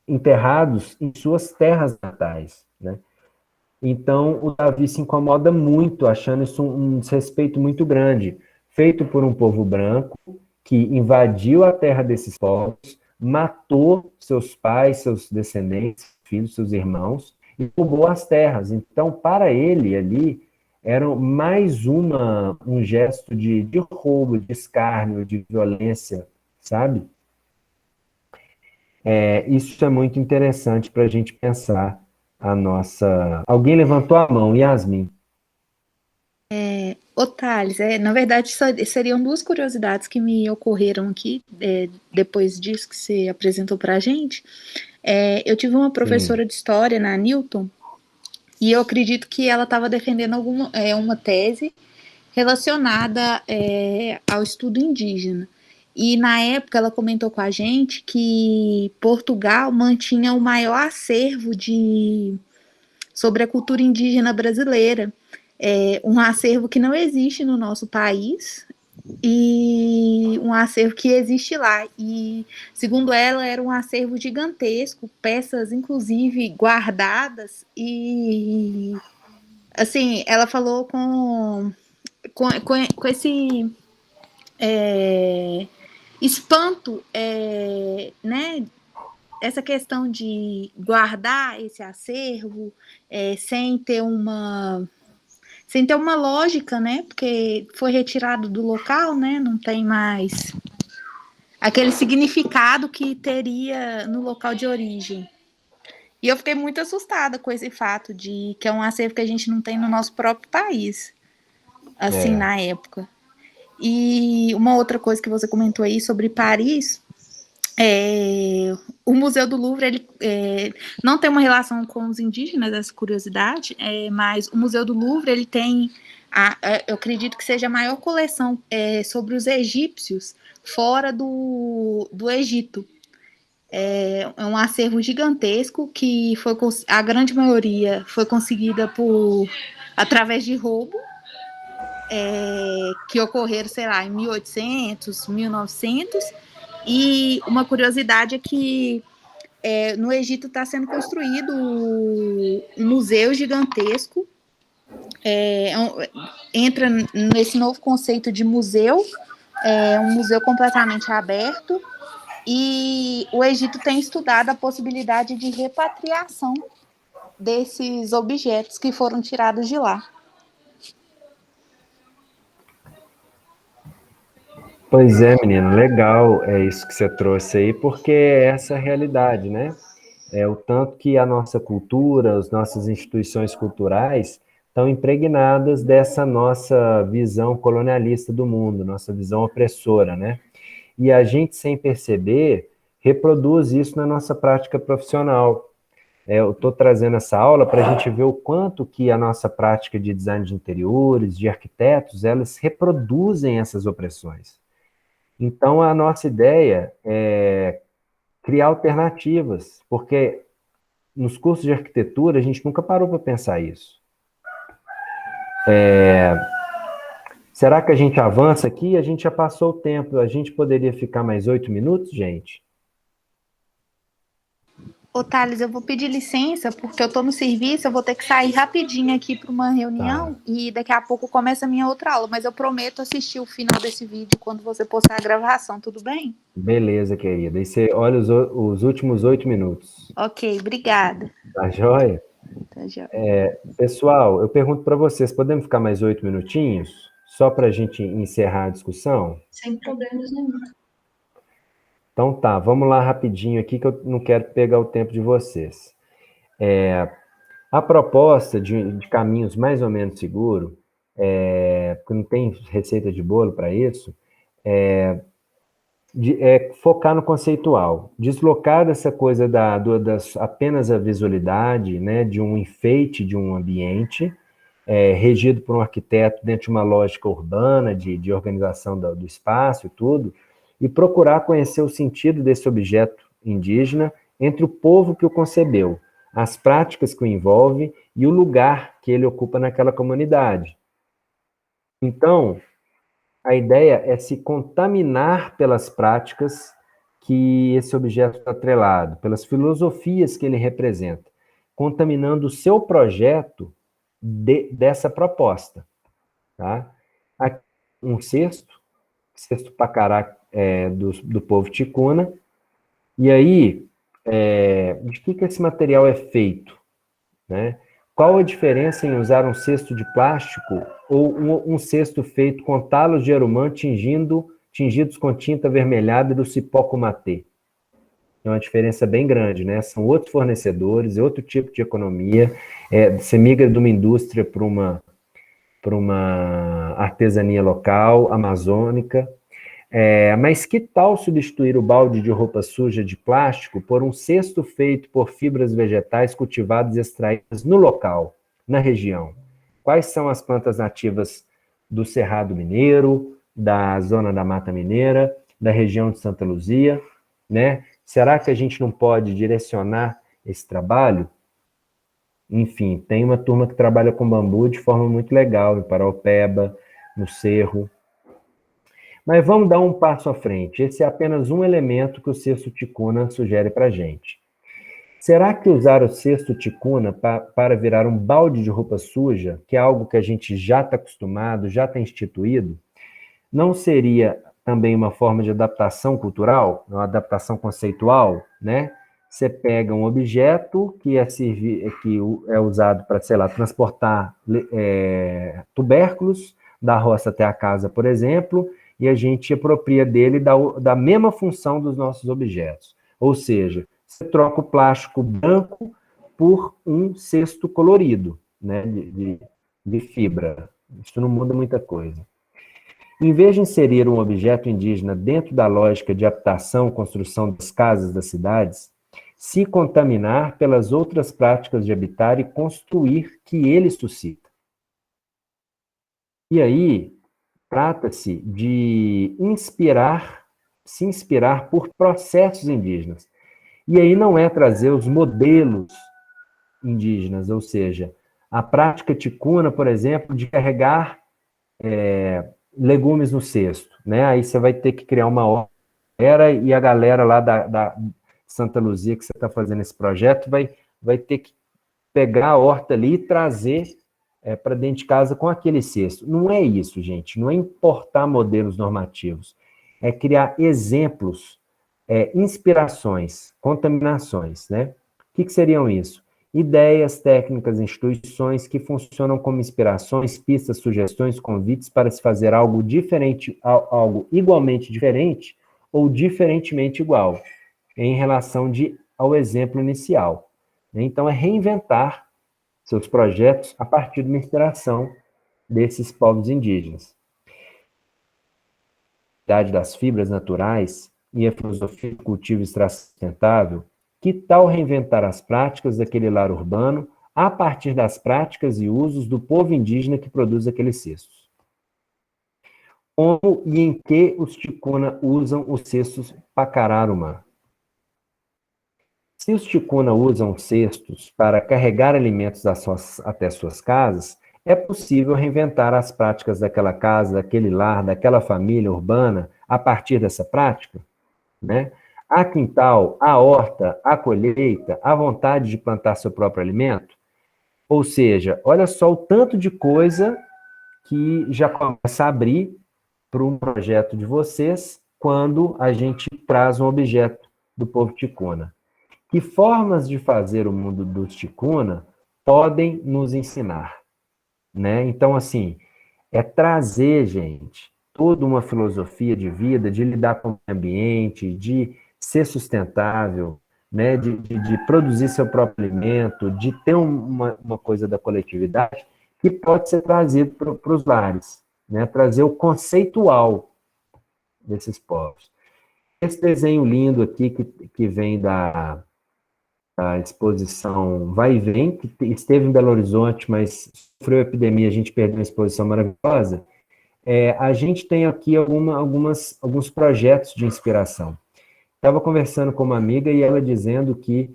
enterrados em suas terras natais, né? Então, o Davi se incomoda muito, achando isso um desrespeito muito grande, feito por um povo branco, que invadiu a terra desses povos, matou seus pais, seus descendentes, filhos, seus irmãos, e roubou as terras. Então, para ele ali, era mais um gesto de roubo, de escárnio, de violência, sabe? Isso é muito interessante para a gente pensar a nossa... Alguém levantou a mão, Yasmin. Ô, Thales, na verdade, seriam duas curiosidades que me ocorreram aqui, depois disso que você apresentou para a gente. Eu tive uma professora de história na Newton, e eu acredito que ela estava defendendo uma tese relacionada ao estudo indígena. E na época ela comentou com a gente que Portugal mantinha o maior acervo sobre a cultura indígena brasileira. Um acervo que não existe no nosso país e um acervo que existe lá. E, segundo ela, era um acervo gigantesco, peças, inclusive, guardadas. E, assim, ela falou com esse espanto, né? Essa questão de guardar esse acervo sem ter uma lógica, né? Porque foi retirado do local, né? Não tem mais aquele significado que teria no local de origem. E eu fiquei muito assustada com esse fato de que é um acervo que a gente não tem no nosso próprio país, assim, na época. E uma outra coisa que você comentou aí sobre Paris, o Museu do Louvre, ele não tem uma relação com os indígenas, essa curiosidade, mas o Museu do Louvre, ele tem, eu acredito que seja a maior coleção sobre os egípcios fora do Egito. É um acervo gigantesco que a grande maioria foi conseguida através de roubo, que ocorreram, sei lá, em 1800, 1900. E uma curiosidade é que no Egito está sendo construído um museu gigantesco. Entra nesse novo conceito de museu, um museu completamente aberto, e o Egito tem estudado a possibilidade de repatriação desses objetos que foram tirados de lá. Pois é, menino, legal isso que você trouxe aí, porque é essa a realidade, né? O tanto que a nossa cultura, as nossas instituições culturais estão impregnadas dessa nossa visão colonialista do mundo, nossa visão opressora, né? E a gente, sem perceber, reproduz isso na nossa prática profissional. Eu estou trazendo essa aula para a gente ver o quanto que a nossa prática de design de interiores, de arquitetos, elas reproduzem essas opressões. Então, a nossa ideia é criar alternativas, porque nos cursos de arquitetura a gente nunca parou para pensar isso. Será que a gente avança aqui? A gente já passou o tempo. A gente poderia ficar mais 8 minutos, gente? Ô, Thales, eu vou pedir licença, porque eu estou no serviço, eu vou ter que sair rapidinho aqui para uma reunião, e daqui a pouco começa a minha outra aula, mas eu prometo assistir o final desse vídeo quando você postar a gravação, tudo bem? Beleza, querida. E você olha os últimos 8 minutos. Ok, obrigada. Tá joia? Tá joia. Pessoal, eu pergunto para vocês, podemos ficar mais 8 minutinhos? Só para a gente encerrar a discussão? Sem problemas nenhum. Então tá, vamos lá rapidinho aqui, que eu não quero pegar o tempo de vocês. A proposta de caminhos mais ou menos seguro, porque não tem receita de bolo para isso, focar no conceitual, deslocar dessa coisa apenas a visualidade, né, de um enfeite de um ambiente, regido por um arquiteto dentro de uma lógica urbana, de organização do espaço e tudo, e procurar conhecer o sentido desse objeto indígena entre o povo que o concebeu, as práticas que o envolve e o lugar que ele ocupa naquela comunidade. Então, a ideia é se contaminar pelas práticas que esse objeto está atrelado, pelas filosofias que ele representa, contaminando o seu projeto dessa proposta. Tá? Aqui, um cesto pacará do povo ticuna, e aí, de que esse material é feito? Né? Qual a diferença em usar um cesto de plástico ou um cesto feito com talos de arumã tingidos com tinta avermelhada do cipó cumatê? É uma diferença bem grande, né? São outros fornecedores, outro tipo de economia. Você migra de uma indústria para uma artesania local, amazônica. Mas que tal substituir o balde de roupa suja de plástico por um cesto feito por fibras vegetais cultivadas e extraídas no local, na região? Quais são as plantas nativas do Cerrado Mineiro, da zona da Mata Mineira, da região de Santa Luzia, né? Será que a gente não pode direcionar esse trabalho? Enfim, tem uma turma que trabalha com bambu de forma muito legal, em Paraopeba, no Cerro. Mas vamos dar um passo à frente. Esse é apenas um elemento que o cesto ticuna sugere para a gente. Será que usar o cesto ticuna para virar um balde de roupa suja, que é algo que a gente já está acostumado, já está instituído, não seria também uma forma de adaptação cultural, uma adaptação conceitual, né? Você pega um objeto que é usado para, sei lá, transportar tubérculos da roça até a casa, por exemplo, e a gente apropria dele da mesma função dos nossos objetos. Ou seja, você troca o plástico branco por um cesto colorido, né, de fibra. Isso não muda muita coisa. Em vez de inserir um objeto indígena dentro da lógica de habitação, construção das casas das cidades, se contaminar pelas outras práticas de habitar e construir que ele suscita. E aí, trata-se de se inspirar por processos indígenas. E aí não é trazer os modelos indígenas, ou seja, a prática ticuna, por exemplo, de carregar legumes no cesto, né? Aí você vai ter que criar uma horta, e a galera lá da Santa Luzia que você está fazendo esse projeto vai ter que pegar a horta ali e trazer para dentro de casa com aquele cesto. Não é isso, gente. Não é importar modelos normativos. É criar exemplos, inspirações, contaminações, né? O que seriam isso? Ideias, técnicas, instituições que funcionam como inspirações, pistas, sugestões, convites para se fazer algo diferente, algo igualmente diferente ou diferentemente igual, em relação ao exemplo inicial. Então, é reinventar seus projetos a partir de uma inspiração desses povos indígenas. A idade das fibras naturais e a filosofia do cultivo extrasustentável, que tal reinventar as práticas daquele lar urbano a partir das práticas e usos do povo indígena que produz aqueles cestos? Como e em que os ticuna usam os cestos pacararumã? Se os ticuna usam cestos para carregar alimentos até suas casas, é possível reinventar as práticas daquela casa, daquele lar, daquela família urbana a partir dessa prática, né? A quintal, a horta, a colheita, a vontade de plantar seu próprio alimento. Ou seja, olha só o tanto de coisa que já começa a abrir para um projeto de vocês quando a gente traz um objeto do povo ticuna. Que formas de fazer o mundo dos ticuna podem nos ensinar, né? Então, assim, trazer, gente, toda uma filosofia de vida, de lidar com o ambiente, de ser sustentável, né, de produzir seu próprio alimento, de ter uma coisa da coletividade, que pode ser trazido para os lares, né, trazer o conceitual desses povos. Esse desenho lindo aqui, que vem da exposição Vai e Vem, que esteve em Belo Horizonte, mas sofreu epidemia, a gente perdeu uma exposição maravilhosa. A gente tem aqui alguns projetos de inspiração. Estava conversando com uma amiga e ela dizendo que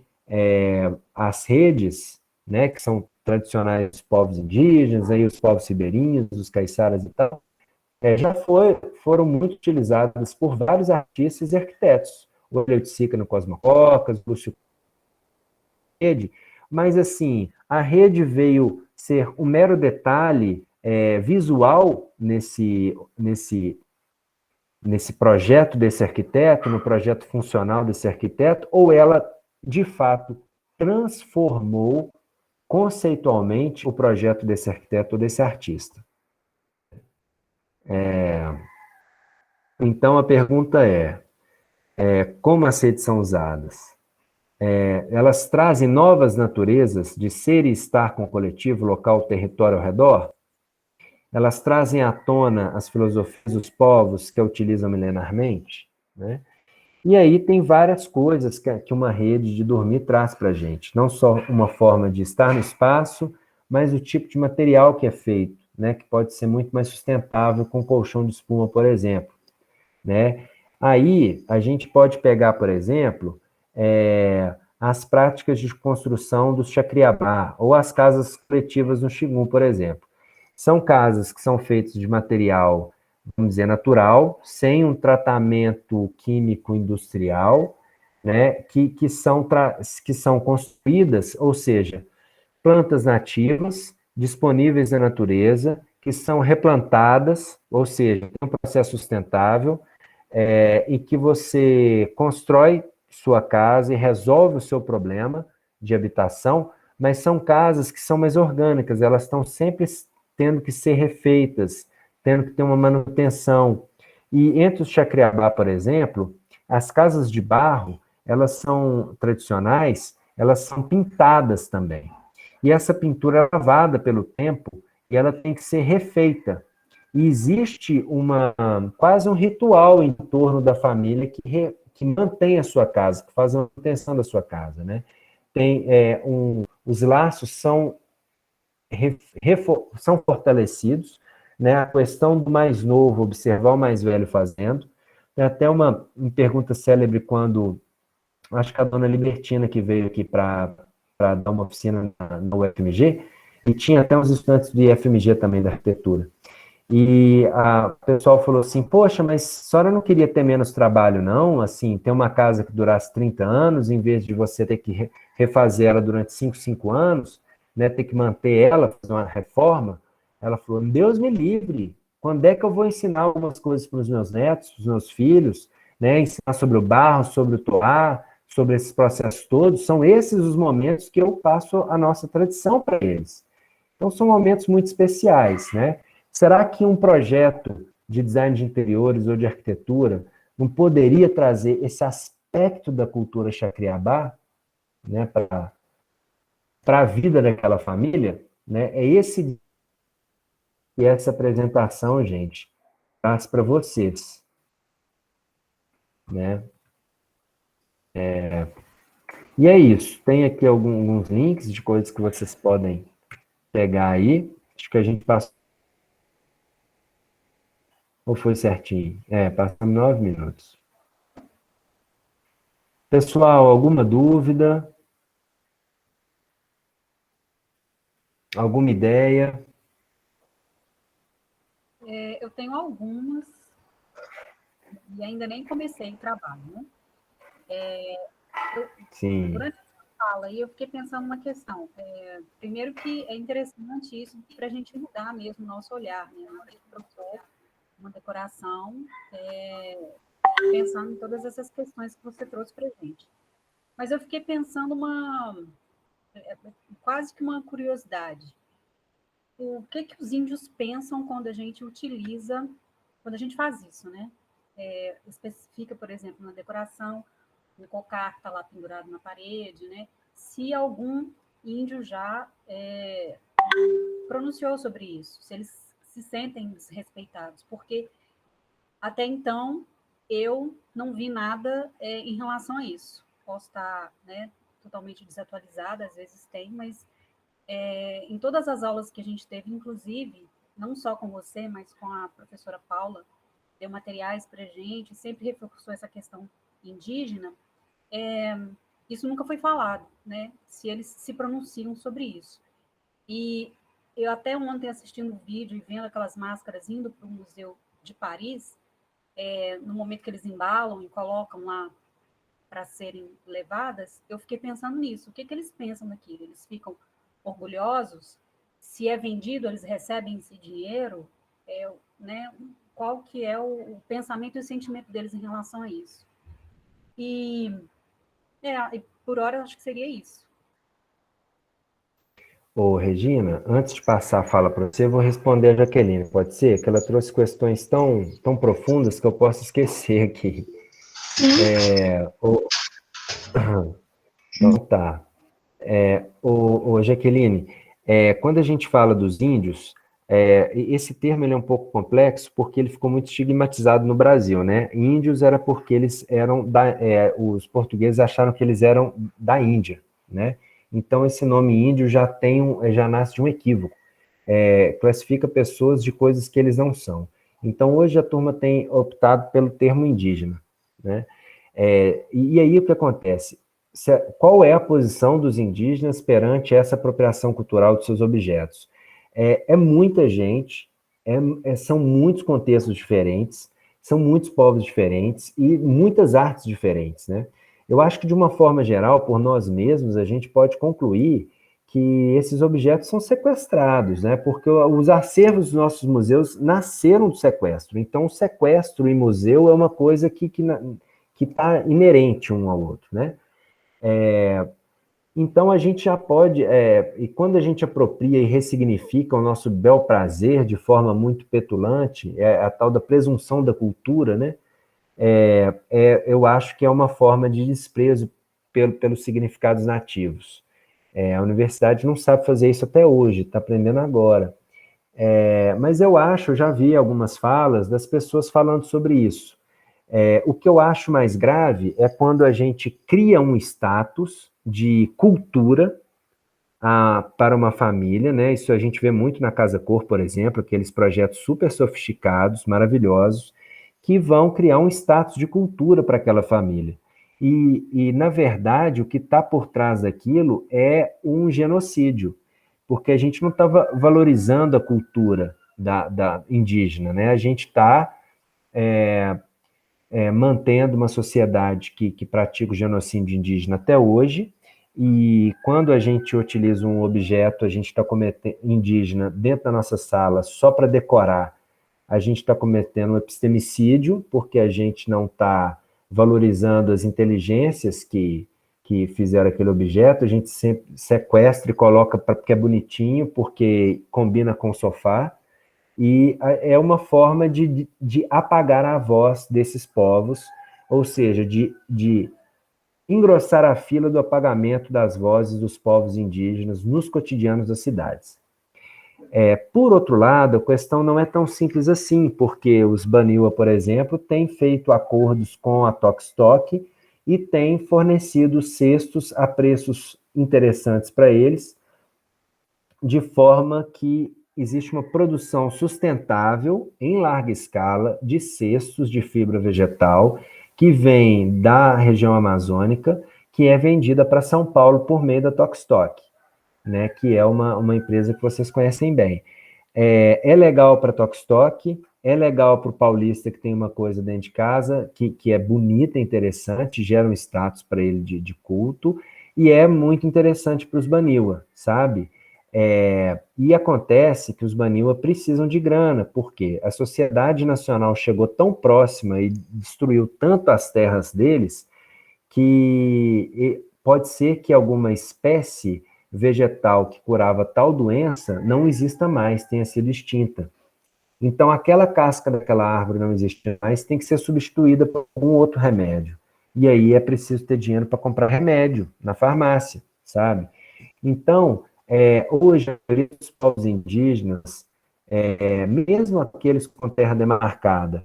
as redes, né, que são tradicionais dos povos indígenas, aí os povos ribeirinhos, os caiçaras e tal, foram muito utilizadas por vários artistas e arquitetos. O Olho de Sica no Cosmococas, o Lúcio Rede, mas assim, a rede veio ser um mero detalhe visual nesse projeto desse arquiteto, no projeto funcional desse arquiteto, ou ela, de fato, transformou conceitualmente o projeto desse arquiteto ou desse artista. Então, a pergunta como as redes são usadas? Elas trazem novas naturezas de ser e estar com o coletivo, local, território ao redor? Elas trazem à tona as filosofias dos povos que a utilizam milenarmente, né? E aí tem várias coisas que uma rede de dormir traz para a gente. Não só uma forma de estar no espaço, mas o tipo de material que é feito, né? Que pode ser muito mais sustentável com colchão de espuma, por exemplo, né? Aí a gente pode pegar, por exemplo, as práticas de construção do Chacriabá, ou as casas coletivas no Xingu, por exemplo. São casas que são feitas de material, vamos dizer, natural, sem um tratamento químico industrial, né, que são construídas, ou seja, plantas nativas, disponíveis na natureza, que são replantadas, ou seja, um processo sustentável, e que você constrói sua casa e resolve o seu problema de habitação, mas são casas que são mais orgânicas, elas estão sempre tendo que ser refeitas, tendo que ter uma manutenção. E entre os Chacriabá, por exemplo, as casas de barro, elas são tradicionais, elas são pintadas também. E essa pintura é lavada pelo tempo e ela tem que ser refeita. E existe quase um ritual em torno da família que mantém a sua casa, que faz a manutenção da sua casa, né? Os laços são fortalecidos, né? A questão do mais novo observar o mais velho fazendo. Tem até uma pergunta célebre quando, acho que a dona Libertina que veio aqui para dar uma oficina na UFMG, e tinha até uns estudantes de FMG também, da arquitetura. E o pessoal falou assim, poxa, mas a senhora não queria ter menos trabalho, não? Assim, ter uma casa que durasse 30 anos, em vez de você ter que refazer ela durante 5 anos, né, ter que manter ela, fazer uma reforma. Ela falou, Deus me livre, quando é que eu vou ensinar algumas coisas para os meus netos, para os meus filhos, né, ensinar sobre o barro, sobre o toar, sobre esses processos todos? São esses os momentos que eu passo a nossa tradição para eles. Então, são momentos muito especiais, né? Será que um projeto de design de interiores ou de arquitetura não poderia trazer esse aspecto da cultura Chacriabá, né, para a vida daquela família? Né? Essa apresentação, gente, traz para vocês. Né? E é isso. Tem aqui alguns links de coisas que vocês podem pegar aí. Acho que a gente passou. Ou foi certinho? Passamos 9 minutos. Pessoal, alguma dúvida? Alguma ideia? Eu tenho algumas, e ainda nem comecei o trabalho, né? Sim. Durante a fala, eu fiquei pensando uma questão. Primeiro que é interessante isso para a gente mudar mesmo o nosso olhar, né? Na hora de propor uma decoração, pensando em todas essas questões que você trouxe para a gente. Mas eu fiquei pensando quase que uma curiosidade. O que os índios pensam quando a gente utiliza, quando a gente faz isso, né? Especifica, por exemplo, na decoração, um cocar que está lá pendurado na parede, né? Se algum índio já pronunciou sobre isso, se eles se sentem desrespeitados, porque até então eu não vi nada em relação a isso. Posso estar, né, totalmente desatualizada, às vezes tem, mas em todas as aulas que a gente teve, inclusive, não só com você, mas com a professora Paula, deu materiais para a gente, sempre reforçou essa questão indígena, isso nunca foi falado, né? Se eles se pronunciam sobre isso. E eu até ontem assistindo o vídeo e vendo aquelas máscaras indo para o Museu de Paris, no momento que eles embalam e colocam lá para serem levadas, eu fiquei pensando nisso. O que eles pensam daquilo? Eles ficam orgulhosos? Se é vendido, eles recebem esse dinheiro? Né? Qual que é o pensamento e o sentimento deles em relação a isso? E por hora, eu acho que seria isso. Ô, Regina, antes de passar a fala para você, eu vou responder a Jaqueline, pode ser? Que ela trouxe questões tão profundas que eu posso esquecer aqui. Então tá. Jaqueline, quando a gente fala dos índios, esse termo ele é um pouco complexo porque ele ficou muito estigmatizado no Brasil, né? Índios era porque eles eram os portugueses acharam que eles eram da Índia, né? Então esse nome índio já nasce de um equívoco, classifica pessoas de coisas que eles não são. Então hoje a turma tem optado pelo termo indígena, né? E aí o que acontece? Qual é a posição dos indígenas perante essa apropriação cultural de seus objetos? Muita gente, são muitos contextos diferentes, são muitos povos diferentes e muitas artes diferentes, né? Eu acho que, de uma forma geral, por nós mesmos, a gente pode concluir que esses objetos são sequestrados, né? Porque os acervos dos nossos museus nasceram do sequestro. Então, o sequestro e museu é uma coisa que está inerente um ao outro, né? Então, a gente já pode, e quando a gente apropria e ressignifica o nosso bel prazer de forma muito petulante, a tal da presunção da cultura, né? Eu acho que é uma forma de desprezo pelos significados nativos. A universidade não sabe fazer isso até hoje, está aprendendo agora. Mas eu já vi algumas falas das pessoas falando sobre isso. O que eu acho mais grave é quando a gente cria um status de cultura para uma família, né? Isso a gente vê muito na Casa Cor, por exemplo, aqueles projetos super sofisticados, maravilhosos, que vão criar um status de cultura para aquela família. E, na verdade, o que está por trás daquilo é um genocídio, porque a gente não está valorizando a cultura da indígena, né? A gente está mantendo uma sociedade que pratica o genocídio indígena até hoje, e quando a gente utiliza um objeto, a gente está cometendo indígena dentro da nossa sala só para decorar, a gente está cometendo um epistemicídio, porque a gente não está valorizando as inteligências que fizeram aquele objeto, a gente sempre sequestra e coloca porque é bonitinho, porque combina com o sofá, e é uma forma de apagar a voz desses povos, ou seja, de engrossar a fila do apagamento das vozes dos povos indígenas nos cotidianos das cidades. Por outro lado, a questão não é tão simples assim, porque os Baniwa, por exemplo, têm feito acordos com a Tokstok e têm fornecido cestos a preços interessantes para eles, de forma que existe uma produção sustentável, em larga escala, de cestos de fibra vegetal, que vem da região amazônica, que é vendida para São Paulo por meio da Tokstok, né, que é uma empresa que vocês conhecem bem. É legal para a Tokstok, é legal para o paulista que tem uma coisa dentro de casa, que é bonita, interessante, gera um status para ele de culto, e é muito interessante para os Baniwa, sabe? E acontece que os Baniwa precisam de grana, porque a sociedade nacional chegou tão próxima e destruiu tanto as terras deles, que pode ser que alguma espécie vegetal que curava tal doença não exista mais, tenha sido extinta. Então, aquela casca daquela árvore não existe mais, tem que ser substituída por algum outro remédio. e aí é preciso ter dinheiro para comprar remédio na farmácia, sabe? Então, hoje, a maioria dos povos indígenas, mesmo aqueles com terra demarcada,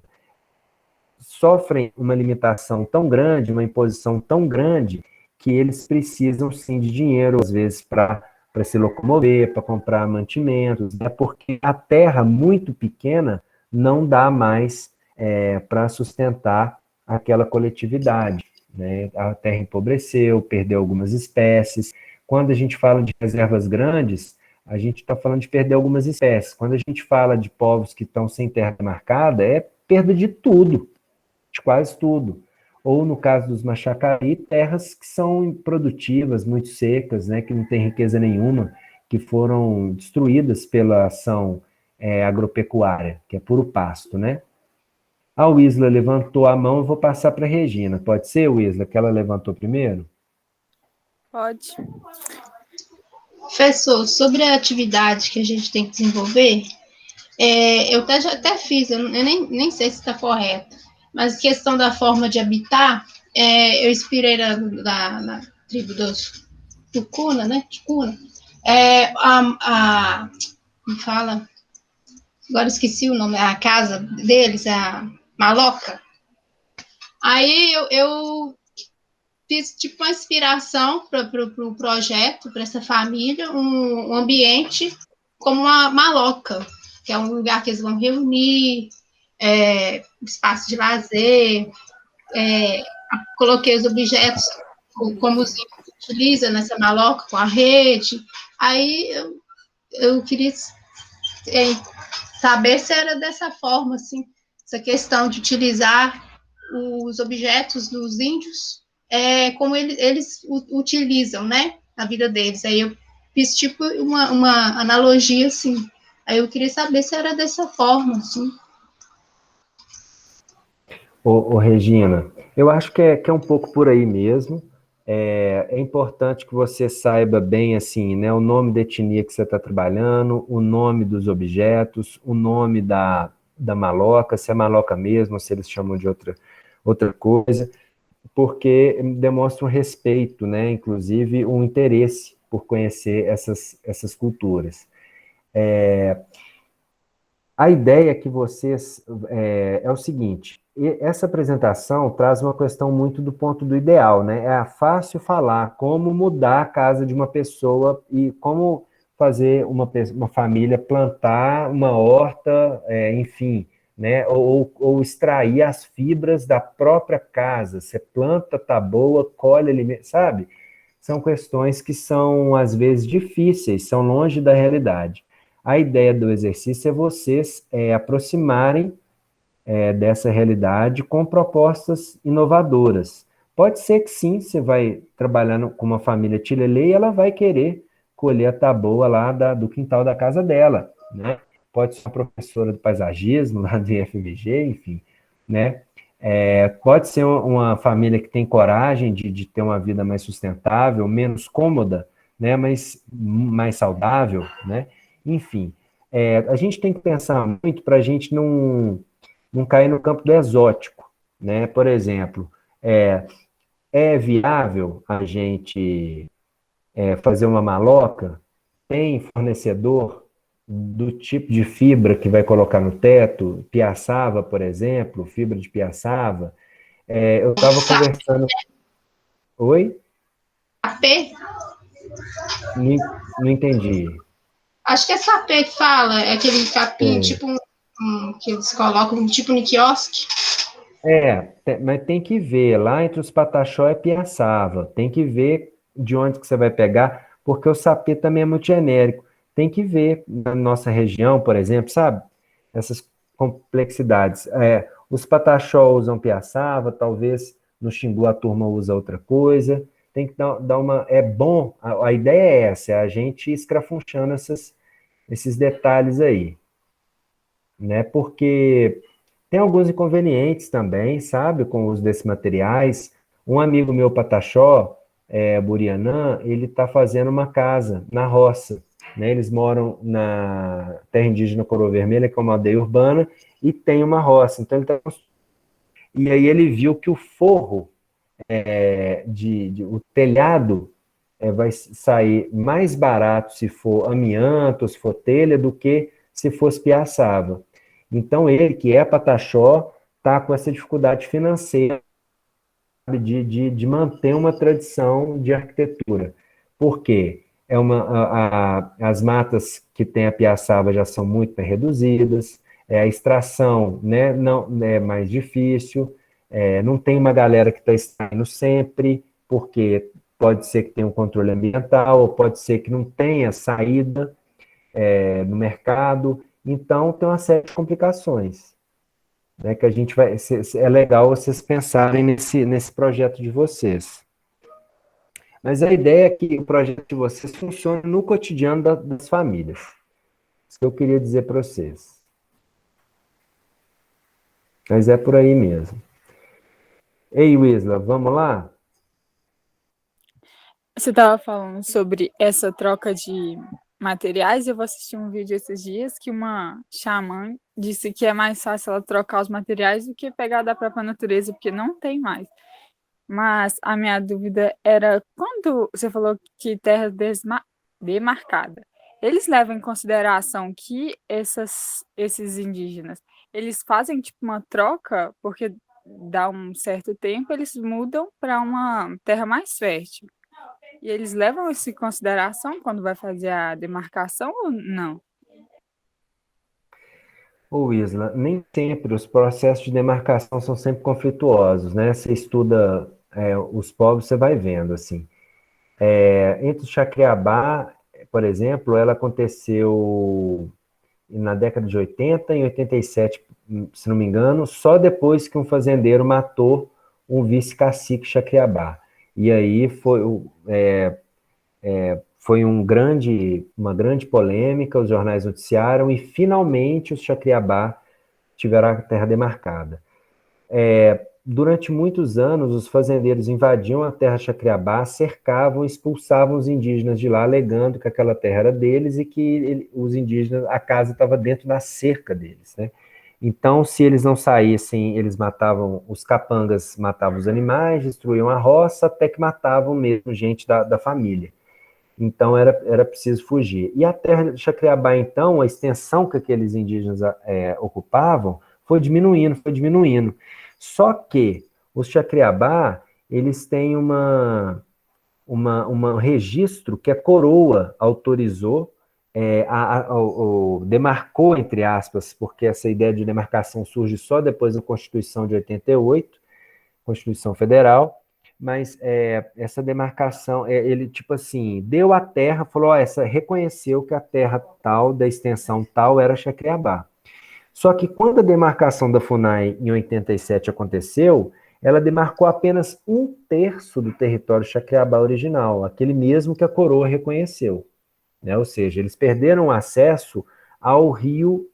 sofrem uma limitação tão grande, uma imposição tão grande, que eles precisam, sim, de dinheiro, às vezes, para se locomover, para comprar mantimentos, né? Porque a terra muito pequena não dá mais para sustentar aquela coletividade, né? A terra empobreceu, perdeu algumas espécies. Quando a gente fala de reservas grandes, a gente está falando de perder algumas espécies. Quando a gente fala de povos que estão sem terra demarcada, é perda de tudo, de quase tudo. Ou, no caso dos Machacari, terras que são improdutivas, muito secas, né, que não tem riqueza nenhuma, que foram destruídas pela ação agropecuária, que é puro pasto, né? A Wisla levantou a mão, eu vou passar para a Regina. Pode ser, Wisla, que ela levantou primeiro? Pode. Professor, sobre a atividade que a gente tem que desenvolver, eu até fiz, eu nem sei se está correto, mas questão da forma de habitar, eu inspirei na tribo dos Tucuna, né? Ticuna. Me fala, agora esqueci o nome, a casa deles, a Maloca. Aí eu fiz tipo uma inspiração para o projeto, para essa família, um ambiente como uma maloca, que é um lugar que eles vão reunir, espaço de lazer, coloquei os objetos como os utiliza nessa maloca, com a rede. Aí eu queria saber se era dessa forma, assim, essa questão de utilizar os objetos dos índios como eles utilizam, né, na vida deles. Aí eu fiz tipo uma analogia, assim. Aí eu queria saber se era dessa forma, assim. Regina, eu acho que é um pouco por aí mesmo. É importante que você saiba bem, assim, né, o nome da etnia que você está trabalhando, o nome dos objetos, o nome da maloca, se é maloca mesmo, ou se eles chamam de outra coisa, porque demonstra um respeito, né, inclusive um interesse por conhecer essas culturas. A ideia que vocês é o seguinte: essa apresentação traz uma questão muito do ponto do ideal, né? É fácil falar como mudar a casa de uma pessoa e como fazer uma família plantar uma horta, enfim, né? Ou extrair as fibras da própria casa. Você planta, tá boa, colhe alimento, sabe? São questões que são, às vezes, difíceis, são longe da realidade. A ideia do exercício é vocês aproximarem dessa realidade com propostas inovadoras. Pode ser que sim, você vai trabalhando com uma família Tilelê e ela vai querer colher a taboa lá do quintal da casa dela, né? Pode ser uma professora de paisagismo lá do IFMG, enfim, né? Pode ser uma família que tem coragem de ter uma vida mais sustentável, menos cômoda, né? Mas mais saudável, né? Enfim, a gente tem que pensar muito para a gente não cair no campo do exótico, né? Por exemplo, é viável a gente fazer uma maloca? Tem fornecedor do tipo de fibra que vai colocar no teto? Piaçava, por exemplo, fibra de piaçava. Eu estava conversando... Oi? Sapê? Não entendi. Acho que é sapê que fala, é aquele capim, tipo que eles colocam, tipo no quiosque. Mas tem que ver, lá entre os Pataxó e Piaçava, tem que ver de onde que você vai pegar, porque o sapê também é muito genérico. Tem que ver na nossa região, por exemplo, sabe? Essas complexidades. Os Pataxó usam Piaçava, talvez no Xingu a turma usa outra coisa. Tem que dar uma... É bom, a ideia é essa, é a gente escrafunchando esses detalhes aí, né? Porque tem alguns inconvenientes também, sabe, com o uso desses materiais. Um amigo meu, Pataxó, Burianã, ele está fazendo uma casa na roça, né? Eles moram na terra indígena Coroa Vermelha, que é uma aldeia urbana, e tem uma roça. Então, e aí ele viu que o forro o telhado vai sair mais barato se for amianto, se for telha, do que se fosse piaçava. Então, ele, que é pataxó, está com essa dificuldade financeira de manter uma tradição de arquitetura. Por quê? As matas que tem a piaçava já são muito reduzidas, a extração, né, não é mais difícil, não tem uma galera que está extraindo sempre, porque pode ser que tenha um controle ambiental, ou pode ser que não tenha saída no mercado, então tem uma série de complicações, né, que a gente vai... É legal vocês pensarem nesse projeto de vocês. Mas a ideia é que o projeto de vocês funcione no cotidiano das famílias. Isso que eu queria dizer para vocês. Mas é por aí mesmo. Ei, Wisla, vamos lá? Você estava falando sobre essa troca de materiais. Eu vou assistir um vídeo esses dias que uma xamã disse que é mais fácil ela trocar os materiais do que pegar da própria natureza, porque não tem mais. Mas a minha dúvida era, quando você falou que terra demarcada, eles levam em consideração que esses indígenas, eles fazem tipo uma troca, porque dá um certo tempo eles mudam para uma terra mais fértil. E eles levam isso em consideração quando vai fazer a demarcação ou não? Ô, Isla, nem sempre os processos de demarcação são sempre conflituosos, né? Você estuda os povos, você vai vendo, assim. Entre o Chacriabá, por exemplo, ela aconteceu na década de 80, em 87, se não me engano, só depois que um fazendeiro matou um vice-cacique Chacriabá. E aí foi uma grande polêmica, os jornais noticiaram, e finalmente os Chacriabá tiveram a terra demarcada. Durante muitos anos, os fazendeiros invadiam a terra Chacriabá, cercavam, expulsavam os indígenas de lá, alegando que aquela terra era deles e que os indígenas, a casa estava dentro da cerca deles, né? Então, se eles não saíssem, eles matavam, os capangas matavam os animais, destruíam a roça, até que matavam mesmo gente da família. Então, era preciso fugir. E a terra de Chacriabá, então, a extensão que aqueles indígenas ocupavam, foi diminuindo, foi diminuindo. Só que os Chacriabá, eles têm um registro que a coroa autorizou, demarcou, entre aspas, porque essa ideia de demarcação surge só depois da Constituição de 88, Constituição Federal, mas essa demarcação, ele tipo assim, deu a terra, falou, reconheceu que a terra tal, da extensão tal, era Chacriabá. Só que quando a demarcação da FUNAI em 87 aconteceu, ela demarcou apenas 1/3 do território Chacriabá original, aquele mesmo que a coroa reconheceu, né? Ou seja, eles perderam acesso ao rio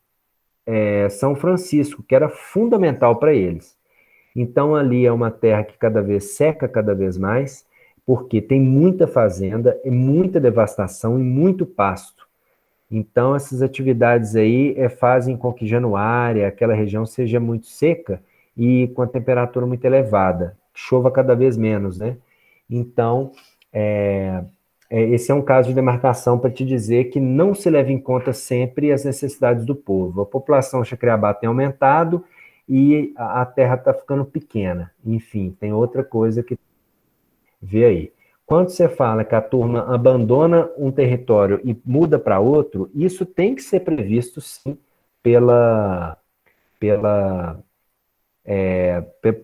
São Francisco, que era fundamental para eles. Então, ali é uma terra que cada vez seca cada vez mais, porque tem muita fazenda, muita devastação e muito pasto. Então, essas atividades aí fazem com que Januária, aquela região, seja muito seca e com a temperatura muito elevada, chova cada vez menos, né? Então, esse é um caso de demarcação para te dizer que não se leva em conta sempre as necessidades do povo. A população Chacriabá tem aumentado e a terra está ficando pequena. Enfim, tem outra coisa que vê aí. Quando você fala que a turma abandona um território e muda para outro, isso tem que ser previsto, sim,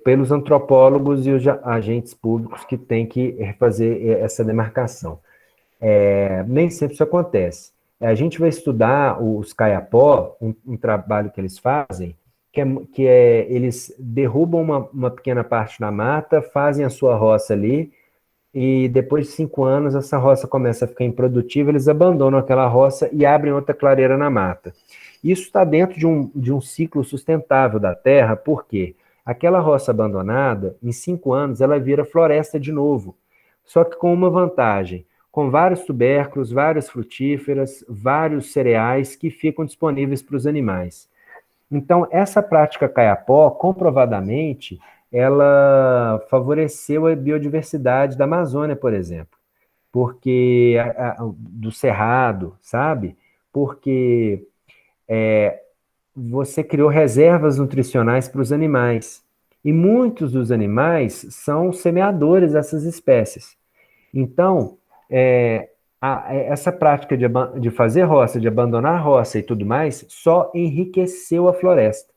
pelos antropólogos e os agentes públicos que têm que fazer essa demarcação. Nem sempre isso acontece. A gente vai estudar os Kayapó, um trabalho que eles fazem, eles derrubam uma pequena parte da mata, fazem a sua roça ali, e depois de 5 anos, essa roça começa a ficar improdutiva, eles abandonam aquela roça e abrem outra clareira na mata. Isso está dentro de um ciclo sustentável da terra, porque aquela roça abandonada, em 5 anos, ela vira floresta de novo. Só que com uma vantagem, com vários tubérculos, várias frutíferas, vários cereais que ficam disponíveis para os animais. Então, essa prática Kayapó, comprovadamente, ela favoreceu a biodiversidade da Amazônia, por exemplo, porque do Cerrado, sabe? Porque você criou reservas nutricionais para os animais. E muitos dos animais são semeadores dessas espécies. Então, essa prática de fazer roça, de abandonar a roça e tudo mais, só enriqueceu a floresta,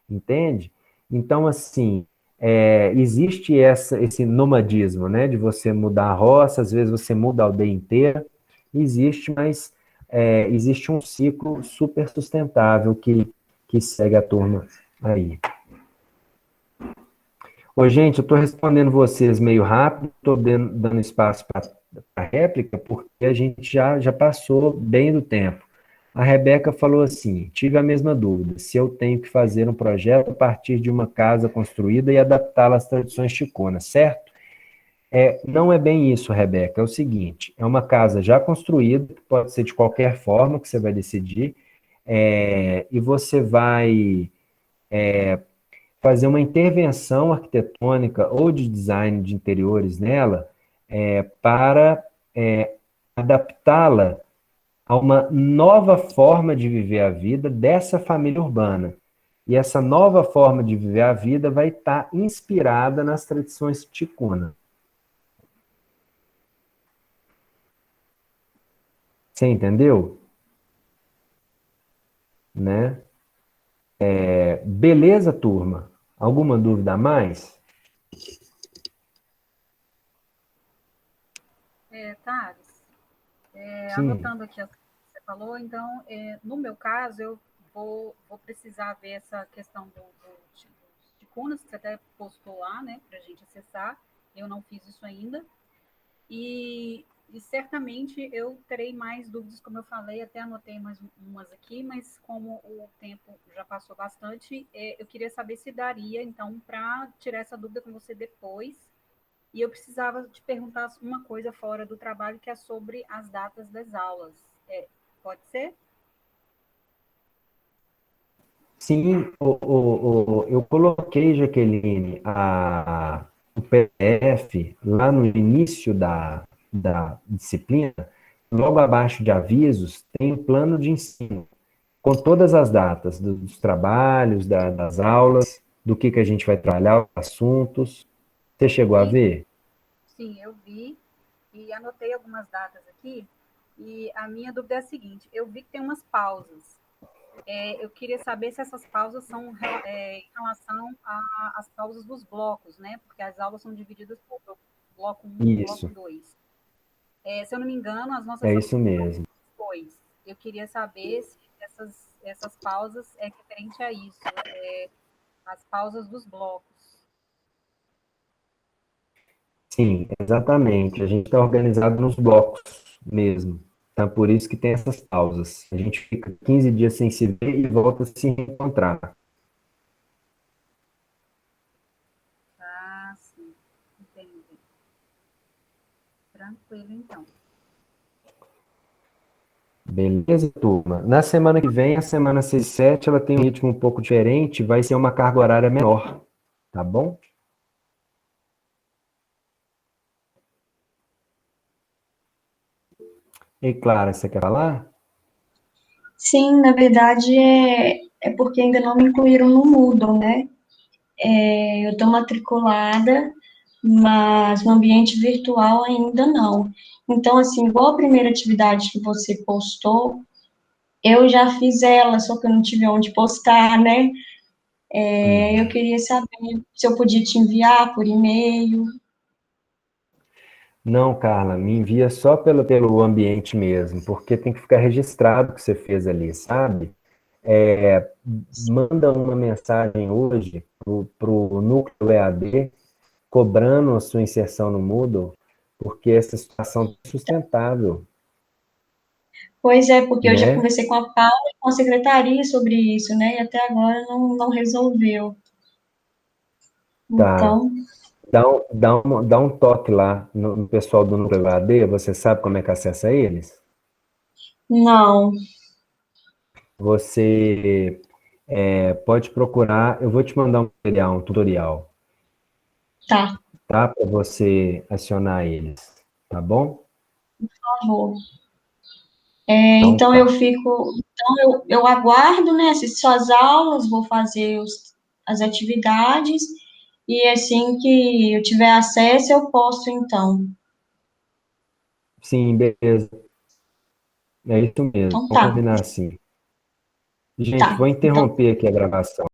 entende? Então, assim, existe esse nomadismo, né, de você mudar a roça, às vezes você muda a aldeia inteira, existe, mas existe um ciclo super sustentável que segue a turma aí. Ô, gente, eu estou respondendo vocês meio rápido, estou dando espaço para réplica, porque a gente já passou bem do tempo. A Rebeca falou assim: tive a mesma dúvida, se eu tenho que fazer um projeto a partir de uma casa construída e adaptá-la às tradições ticonas, certo? Não é bem isso, Rebeca, é o seguinte, é uma casa já construída, pode ser de qualquer forma que você vai decidir, e você vai fazer uma intervenção arquitetônica ou de design de interiores nela para adaptá-la a uma nova forma de viver a vida dessa família urbana. E essa nova forma de viver a vida vai estar inspirada nas tradições ticunas. Você entendeu? Né? Beleza, turma? Alguma dúvida a mais? Thales, Sim. anotando aqui o que você falou, então, no meu caso, eu vou precisar ver essa questão dos ticunas, que você até postou lá, né, para a gente acessar. Eu não fiz isso ainda. E certamente eu terei mais dúvidas, como eu falei, até anotei mais umas aqui, mas como o tempo já passou bastante, eu queria saber se daria, então, para tirar essa dúvida com você depois. E eu precisava te perguntar uma coisa fora do trabalho, que é sobre as datas das aulas. Pode ser? Sim, eu coloquei, Jaqueline, o PDF lá no início da disciplina, logo abaixo de avisos, tem o plano de ensino, com todas as datas dos trabalhos, das aulas, do que a gente vai trabalhar, os assuntos. Você chegou a Sim, ver? sim, eu vi e anotei algumas datas aqui. E a minha dúvida é a seguinte: eu vi que tem umas pausas. Eu queria saber se essas pausas são em relação às pausas dos blocos, né? Porque as aulas são divididas por bloco 1 e bloco Isso, 2. Se eu não me engano, as nossas é aulas isso mesmo. são depois. Eu queria saber se essas pausas é referente a isso, as pausas dos blocos. Sim, exatamente. A gente está organizado nos blocos mesmo. Então, por isso que tem essas pausas. A gente fica 15 dias sem se ver e volta a se encontrar. Ah, sim, entendi. Tranquilo, então. Beleza, turma? Na semana que vem, a semana 6 e 7, ela tem um ritmo um pouco diferente, vai ser uma carga horária menor, tá bom? E Clara, você quer falar? Sim, na verdade é porque ainda não me incluíram no Moodle, né? Eu estou matriculada, mas no ambiente virtual ainda não. Então, assim, igual a primeira atividade que você postou, eu já fiz ela, só que eu não tive onde postar, né? Eu queria saber se eu podia te enviar por e-mail. Não, Carla, me envia só pelo ambiente mesmo, porque tem que ficar registrado o que você fez ali, sabe? Manda uma mensagem hoje para o Núcleo EAD, cobrando a sua inserção no Moodle, porque essa situação é sustentável, Pois é, porque eu já né? conversei com a Paula e com a secretaria sobre isso, né? E até agora não resolveu. Tá. Então, Dá um toque lá no pessoal do Núcleo EAD, você sabe como é que acessa eles? não. Você pode procurar, eu vou te mandar um material, um tutorial. Tá, tá? Para você acionar eles, tá bom? por favor. Então Então tá. eu aguardo, né? Assisto as aulas, vou fazer as atividades, e assim que eu tiver acesso, eu posto, então. Sim, beleza. É isso mesmo. Então Vamos tá, combinar assim. Gente, tá. vou Então interromper aqui a gravação.